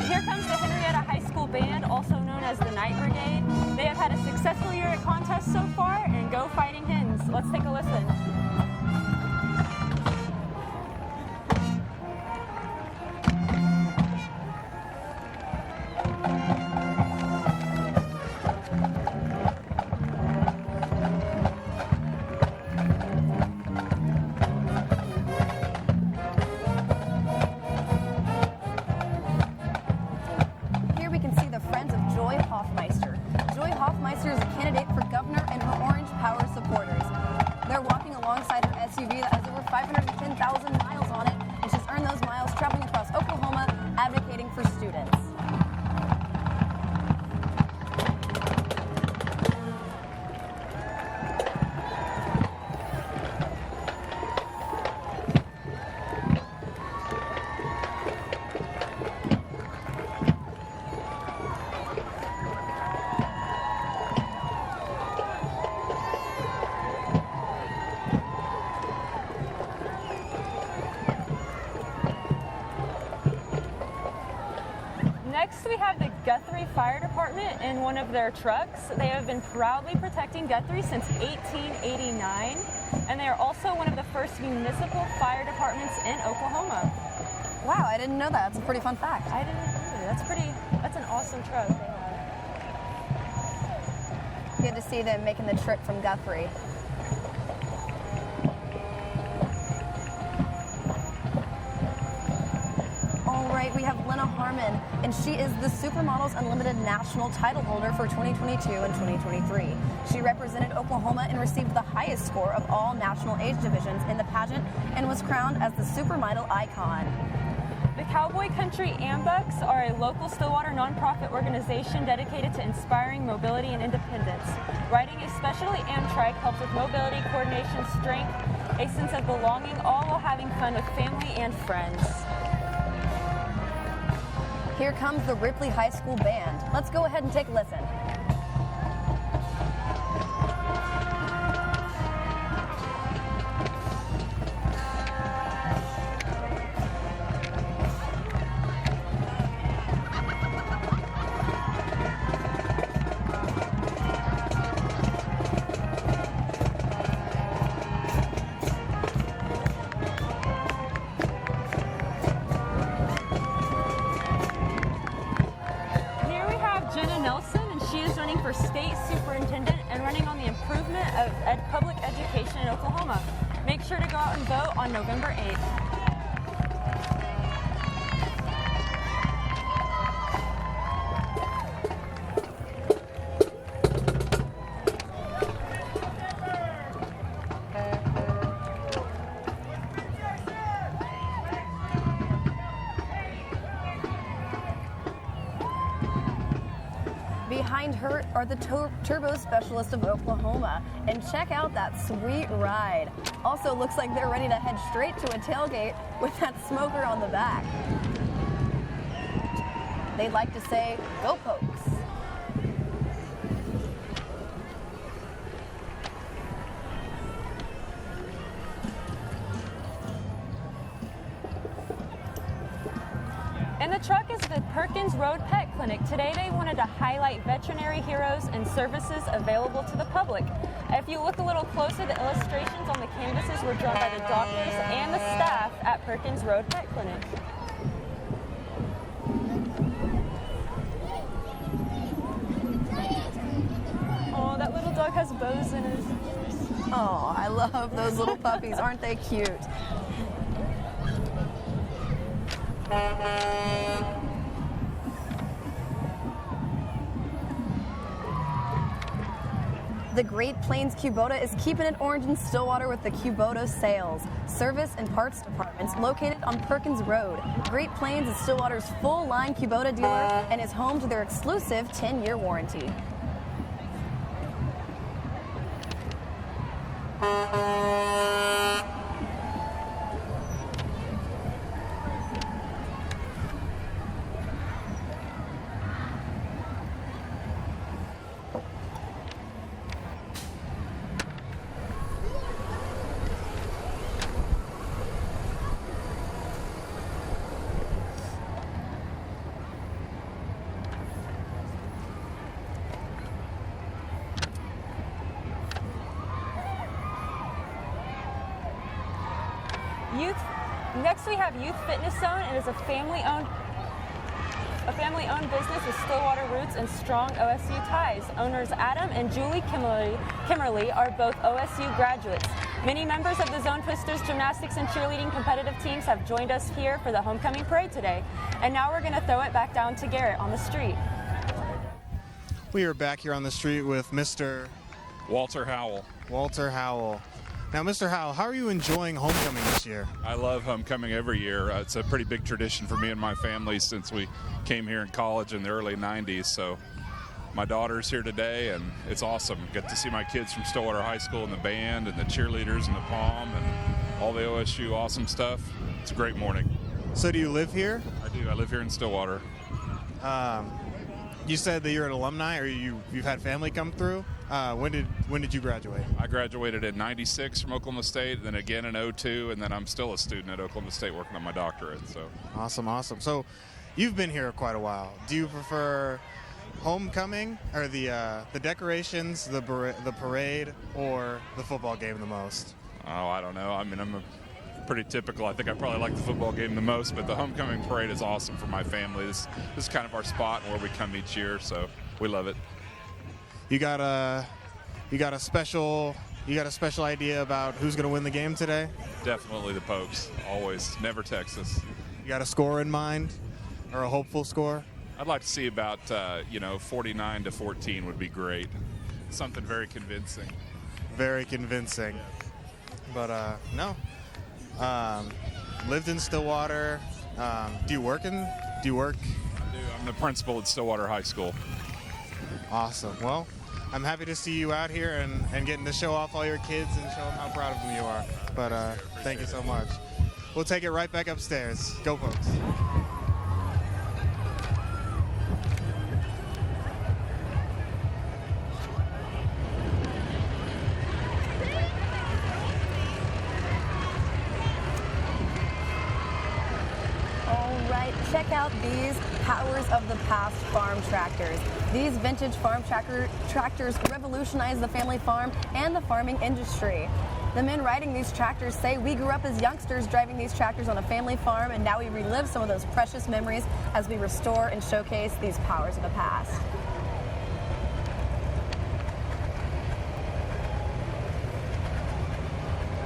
Here comes the Henrietta High School Band, also known as the Night Brigade. They have had a successful year at contests so far, and go Fighting Hens. Let's take a listen. Here we can see the friends of Joy Hoffmeister. Joy Hoffmeister is a candidate for governor and her Orange Power supporters. They're walking alongside her SUV that has over 510,000 miles on it, and she's earned those miles traveling across Oklahoma, advocating for students. Next, we have the Guthrie Fire Department in one of their trucks. They have been proudly protecting Guthrie since 1889, and they are also one of the first municipal fire departments in Oklahoma. Wow, I didn't know that. That's a pretty fun fact. I didn't either. That's an awesome truck they have. Good to see them making the trip from Guthrie. All right, we have Lena Harmon, and she is the Supermodels Unlimited national title holder for 2022 and 2023. She represented Oklahoma and received the highest score of all national age divisions in the pageant and was crowned as the Supermodel icon. The Cowboy Country Ambucks are a local Stillwater nonprofit organization dedicated to inspiring mobility and independence. Riding a specially Amtrak helps with mobility, coordination, strength, a sense of belonging, all while having fun with family and friends. Here comes the Ripley High School Band. Let's go ahead and take a listen. for state superintendent and running on the improvement of public education in Oklahoma. Make sure to go out and vote on November 8th. Behind her are the Turbo Specialists of Oklahoma. And check out that sweet ride. Also looks like they're ready to head straight to a tailgate with that smoker on the back. They'd like to say, go Pokes. And the truck is the Perkins Road Pet Clinic. Today they wanted to highlight veterinary heroes and services available to the public. If you look a little closer, the illustrations on the canvases were drawn by the doctors and the staff at Perkins Road Pet Clinic. Oh, that little dog has bows in his ears. Oh, I love those little puppies. Aren't they cute? The Great Plains Kubota is keeping it orange in Stillwater with the Kubota Sales, Service and Parts Departments located on Perkins Road. Great Plains is Stillwater's full-line Kubota dealer and is home to their exclusive 10-year warranty. Next we have Youth Fitness Zone. It is a family-owned business with Stillwater roots and strong OSU ties. Owners Adam and Julie Kimmerly are both OSU graduates. Many members of the Zone Twisters gymnastics and cheerleading competitive teams have joined us here for the homecoming parade today. And now we're going to throw it back down to Garrett on the street. We are back here on the street with Mr. Walter Howell. Walter Howell. Now, Mr. Howell, how are you enjoying homecoming this year? I love homecoming every year. It's a pretty big tradition for me and my family since we came here in college in the early 90s. So my daughter's here today, and it's awesome. Get to see my kids from Stillwater High School and the band and the cheerleaders and the pom and all the OSU awesome stuff. It's a great morning. So do you live here? I do. I live here in Stillwater. You said that you're an alumni, or you've had family come through. When did you graduate? I graduated in '96 from Oklahoma State, then again in '02, and then I'm still a student at Oklahoma State working on my doctorate. So awesome. So you've been here quite a while. Do you prefer homecoming or the decorations, the parade, or the football game the most? Oh, I don't know. I mean, I'm pretty typical. I think I probably like the football game the most, but the homecoming parade is awesome for my family. This is kind of our spot where we come each year, so we love it. You got a special idea about who's going to win the game today? Definitely the Pokes. Always. Never Texas. You got a score in mind, or a hopeful score? I'd like to see about 49-14 would be great. Something very convincing. Very convincing. But no. Lived in Stillwater. Do you work? I do. I'm the principal at Stillwater High School. Awesome. Well, I'm happy to see you out here and getting to show off all your kids and show them how proud of them you are. But thank you so much. We'll take it right back upstairs. Go, folks. Check out these powers of the past farm tractors. These vintage farm tractors revolutionize the family farm and the farming industry. The men riding these tractors say we grew up as youngsters driving these tractors on a family farm, and now we relive some of those precious memories as we restore and showcase these powers of the past.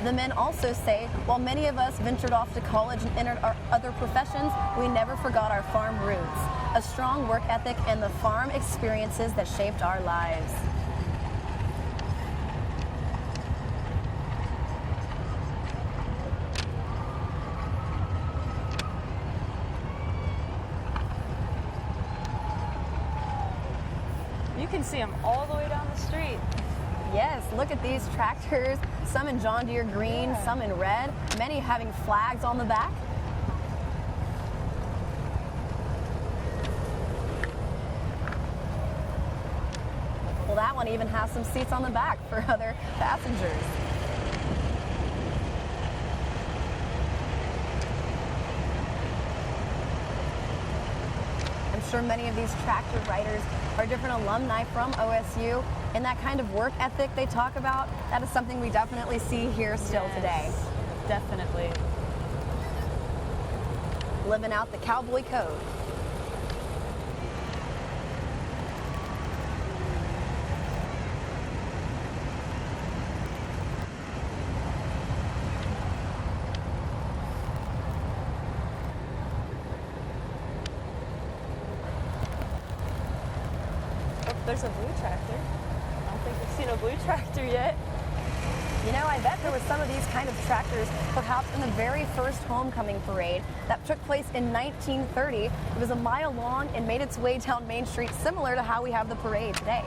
The men also say, while many of us ventured off to college and entered our other professions, we never forgot our farm roots, a strong work ethic, and the farm experiences that shaped our lives. You can see them all the way down the street. Yes, look at these tractors, some in John Deere green, some in red, many having flags on the back. Well, that one even has some seats on the back for other passengers. sure many of these tractor riders are different alumni from OSU, and that kind of work ethic they talk about, that is something we definitely see here still today. Definitely. Living out the cowboy code. There's a blue tractor. I don't think we've seen a blue tractor yet. You know, I bet there were some of these kind of tractors perhaps in the very first homecoming parade that took place in 1930. It was a mile long and made its way down Main Street, similar to how we have the parade today.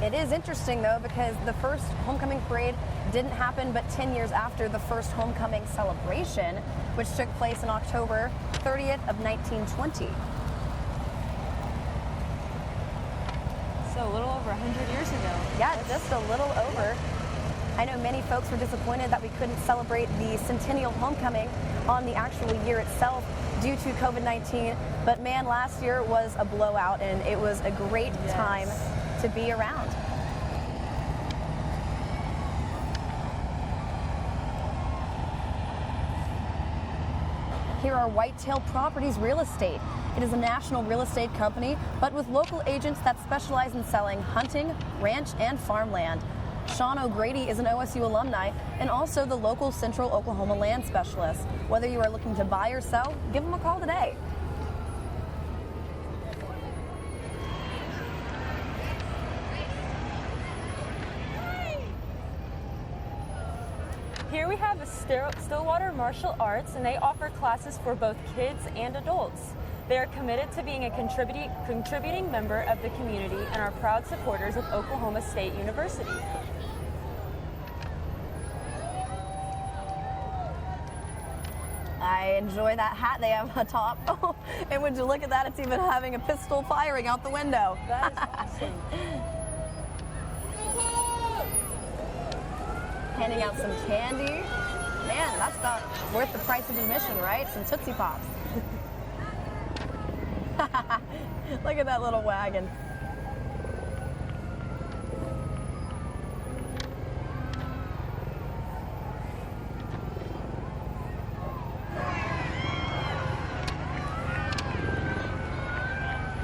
It is interesting, though, because the first homecoming parade didn't happen but 10 years after the first homecoming celebration, which took place on October 30th of 1920. So a little over 100 years ago. Yeah, just a little over. I know many folks were disappointed that we couldn't celebrate the centennial homecoming on the actual year itself due to COVID-19, but man, last year was a blowout and it was a great time to be around. Here are Whitetail Properties Real Estate. It is a national real estate company, but with local agents that specialize in selling hunting, ranch, and farmland. Sean O'Grady is an OSU alumni and also the local Central Oklahoma land specialist. Whether you are looking to buy or sell, give him a call today. Here we have the Stillwater Martial Arts, and they offer classes for both kids and adults. They are committed to being a contributing member of the community and are proud supporters of Oklahoma State University. I enjoy that hat they have on top. Oh, and would you look at that, it's even having a pistol firing out the window. That is awesome. Handing out some candy. Man, that's about worth the price of admission, right? Some Tootsie Pops. Look at that little wagon.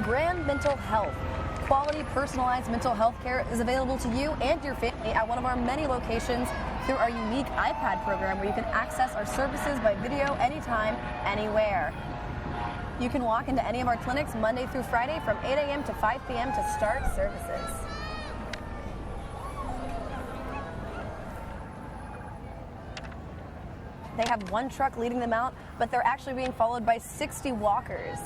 Grand Mental Health. Quality, personalized mental health care is available to you and your family at one of our many locations through our unique iPad program where you can access our services by video anytime, anywhere. You can walk into any of our clinics Monday through Friday from 8 a.m. to 5 p.m. to start services. They have one truck leading them out, but they're actually being followed by 60 walkers.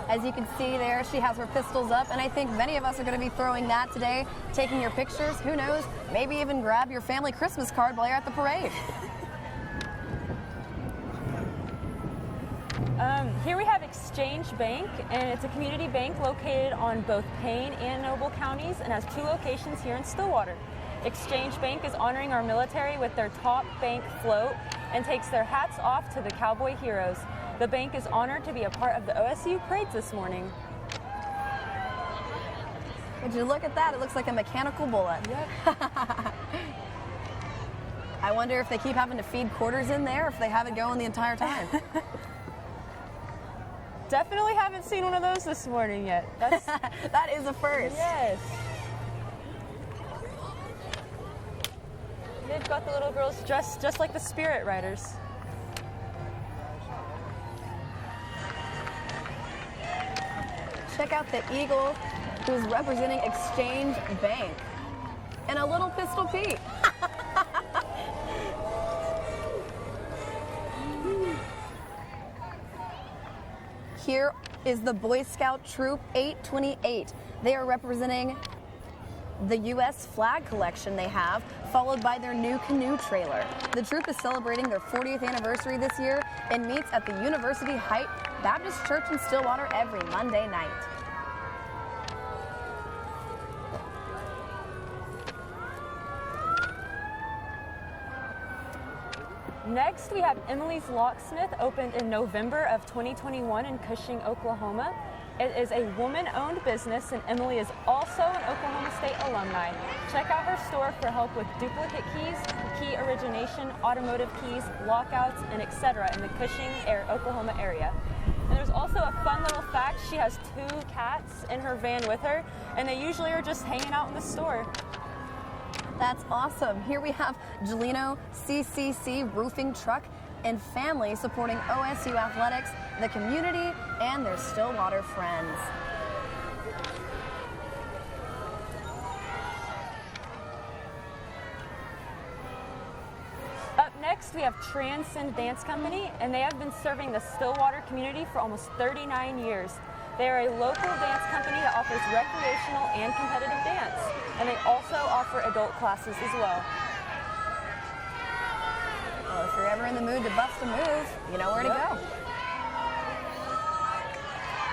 As you can see there, she has her pistols up, and I think many of us are going to be throwing that today, taking your pictures. Who knows? Maybe even grab your family Christmas card while you're at the parade. Here we have Exchange Bank, and it's a community bank located on both Payne and Noble counties and has 2 locations here in Stillwater. Exchange Bank is honoring our military with their top bank float and takes their hats off to the cowboy heroes. The bank is honored to be a part of the OSU parades this morning. Would you look at that? It looks like a mechanical bullet. Yep. I wonder if they keep having to feed quarters in there, or if they have it going the entire time. Definitely haven't seen one of those this morning yet. That's that is a first. Yes. They've got the little girls dressed just like the Spirit Riders. Check out the eagle who's representing Exchange Bank. And a little Pistol Pete. Here is the Boy Scout Troop 828. They are representing the U.S. flag collection they have, followed by their new canoe trailer. The troop is celebrating their 40th anniversary this year and meets at the University Heights Baptist Church in Stillwater every Monday night. Next, we have Emily's Locksmith, opened in November of 2021 in Cushing, Oklahoma. It is a woman-owned business, and Emily is also an Oklahoma State alumni. Check out her store for help with duplicate keys, key origination, automotive keys, lockouts, and etc. in the Cushing, Oklahoma area. And there's also a fun little fact. She has 2 cats in her van with her, and they usually are just hanging out in the store. That's awesome. Here we have Gelino CCC Roofing Truck and family supporting OSU athletics, the community, and their Stillwater friends. Up next, we have Transcend Dance Company, and they have been serving the Stillwater community for almost 39 years. They are a local dance company that offers recreational and competitive dance, and they also offer adult classes as well. Well, if you're ever in the mood to bust a move, you know where to go.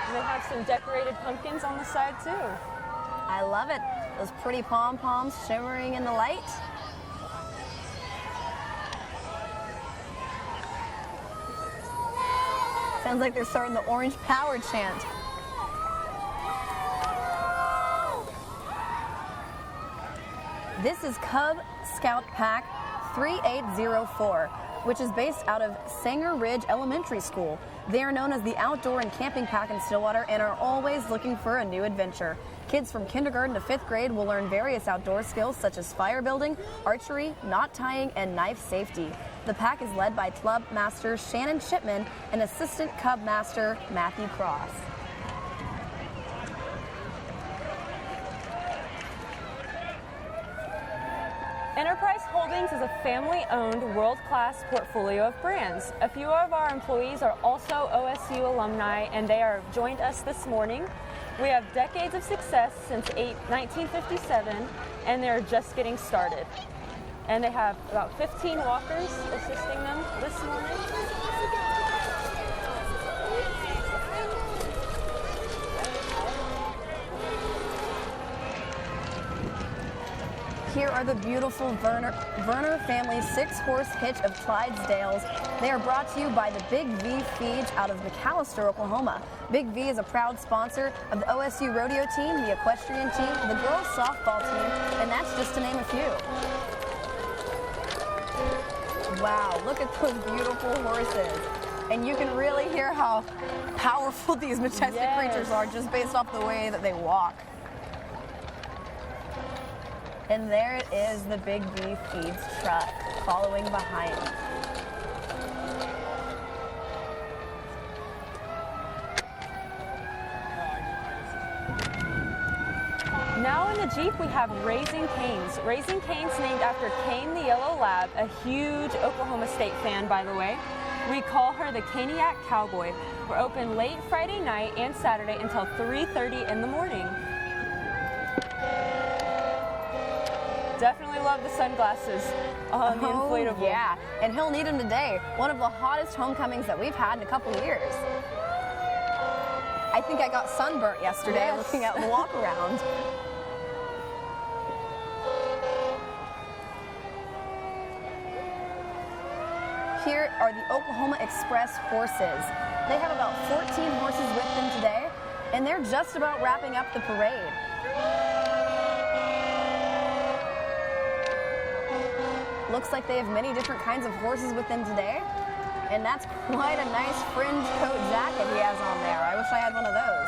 And they have some decorated pumpkins on the side too. I love it. Those pretty pom-poms shimmering in the light. Sounds like they're starting the Orange Power chant. This is Cub Scout Pack 3804, which is based out of Sanger Ridge Elementary School. They are known as the outdoor and camping pack in Stillwater and are always looking for a new adventure. Kids from kindergarten to 5th grade will learn various outdoor skills such as fire building, archery, knot tying, and knife safety. The pack is led by Club Master Shannon Shipman and Assistant Cub Master Matthew Cross. Enterprise Holdings is a family-owned, world-class portfolio of brands. A few of our employees are also OSU alumni, and they are joined us this morning. We have decades of success since 1957, and they're just getting started. And they have about 15 walkers assisting them this morning. Here are the beautiful Werner family 6-horse hitch of Clydesdales. They are brought to you by the Big V Feed out of McAllister, Oklahoma. Big V is a proud sponsor of the OSU rodeo team, the equestrian team, the girls softball team, and that's just to name a few. Wow, look at those beautiful horses. And you can really hear how powerful these majestic creatures are just based off the way that they walk. And there it is, the Big V Feeds truck following behind. Now in the Jeep we have Raising Cane's. Raising Cane's named after Cane the Yellow Lab, a huge Oklahoma State fan, by the way. We call her the Caniac Cowboy. We're open late Friday night and Saturday until 3:30 in the morning. Definitely love the sunglasses on the inflatable. Yeah, and he'll need them today. One of the hottest homecomings that we've had in a couple years. I think I got sunburnt yesterday looking at the walk around. Here are the Oklahoma Express horses. They have about 14 horses with them today, and they're just about wrapping up the parade. Looks like they have many different kinds of horses with them today. And that's quite a nice fringe coat jacket he has on there. I wish I had one of those.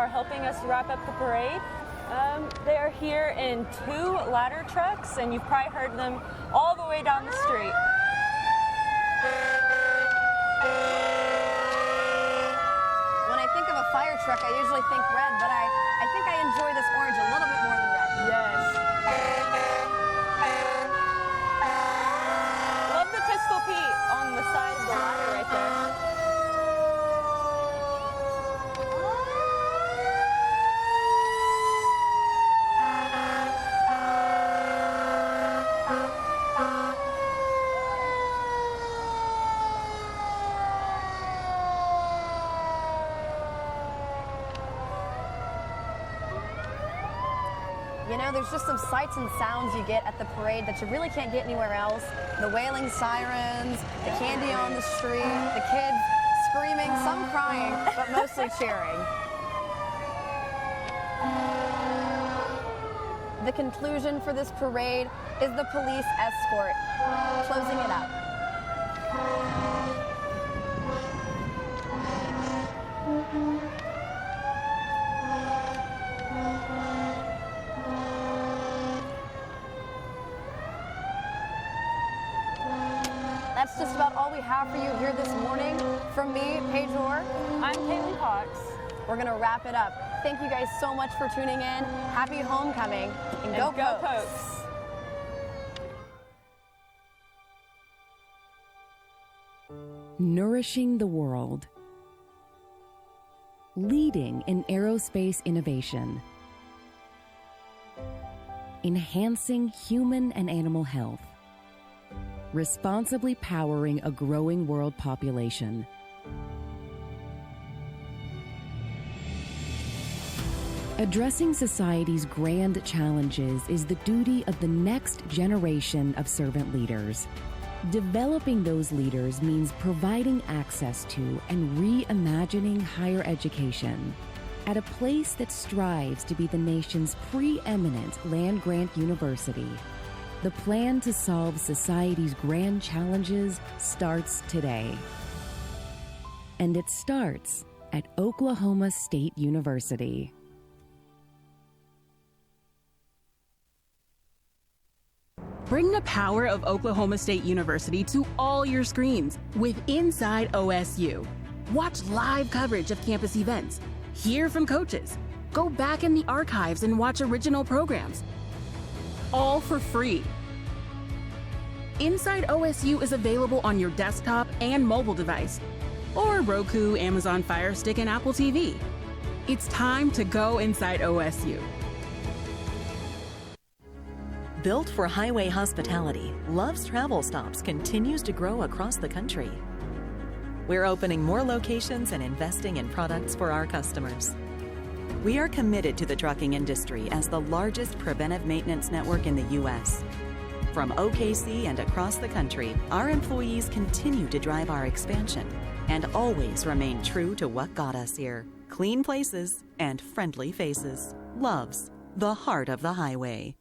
are helping us wrap up the parade. They are here in 2 ladder trucks, and you've probably heard them all the way down the street. When I think of a fire truck, I usually think red, but I think I enjoy this orange a little bit more than red. Yes. Love the Pistol Pete on the side of the ladder right there. You know, there's just some sights and sounds you get at the parade that you really can't get anywhere else. The wailing sirens, the candy on the street, the kids screaming, some crying, but mostly cheering. The conclusion for this parade is the police escort, closing it up. That's just about all we have for you here this morning. From me, Paige Orr. I'm Kaylee Cox. We're going to wrap it up. Thank you guys so much for tuning in. Happy homecoming. And go Pokes. Nourishing the world. Leading in aerospace innovation. Enhancing human and animal health. Responsibly powering a growing world population. Addressing society's grand challenges is the duty of the next generation of servant leaders. Developing those leaders means providing access to and reimagining higher education at a place that strives to be the nation's preeminent land-grant university. The plan to solve society's grand challenges starts today. And it starts at Oklahoma State University. Bring the power of Oklahoma State University to all your screens with Inside OSU. Watch live coverage of campus events, hear from coaches, go back in the archives and watch original programs, all for free. Inside OSU is available on your desktop and mobile device, or Roku, Amazon Fire Stick, and Apple TV. It's time to go inside OSU. Built for highway hospitality, Love's Travel Stops continues to grow across the country. We're opening more locations and investing in products for our customers. We are committed to the trucking industry as the largest preventive maintenance network in the U.S. From OKC and across the country, our employees continue to drive our expansion and always remain true to what got us here. Clean places and friendly faces. Love's, the heart of the highway.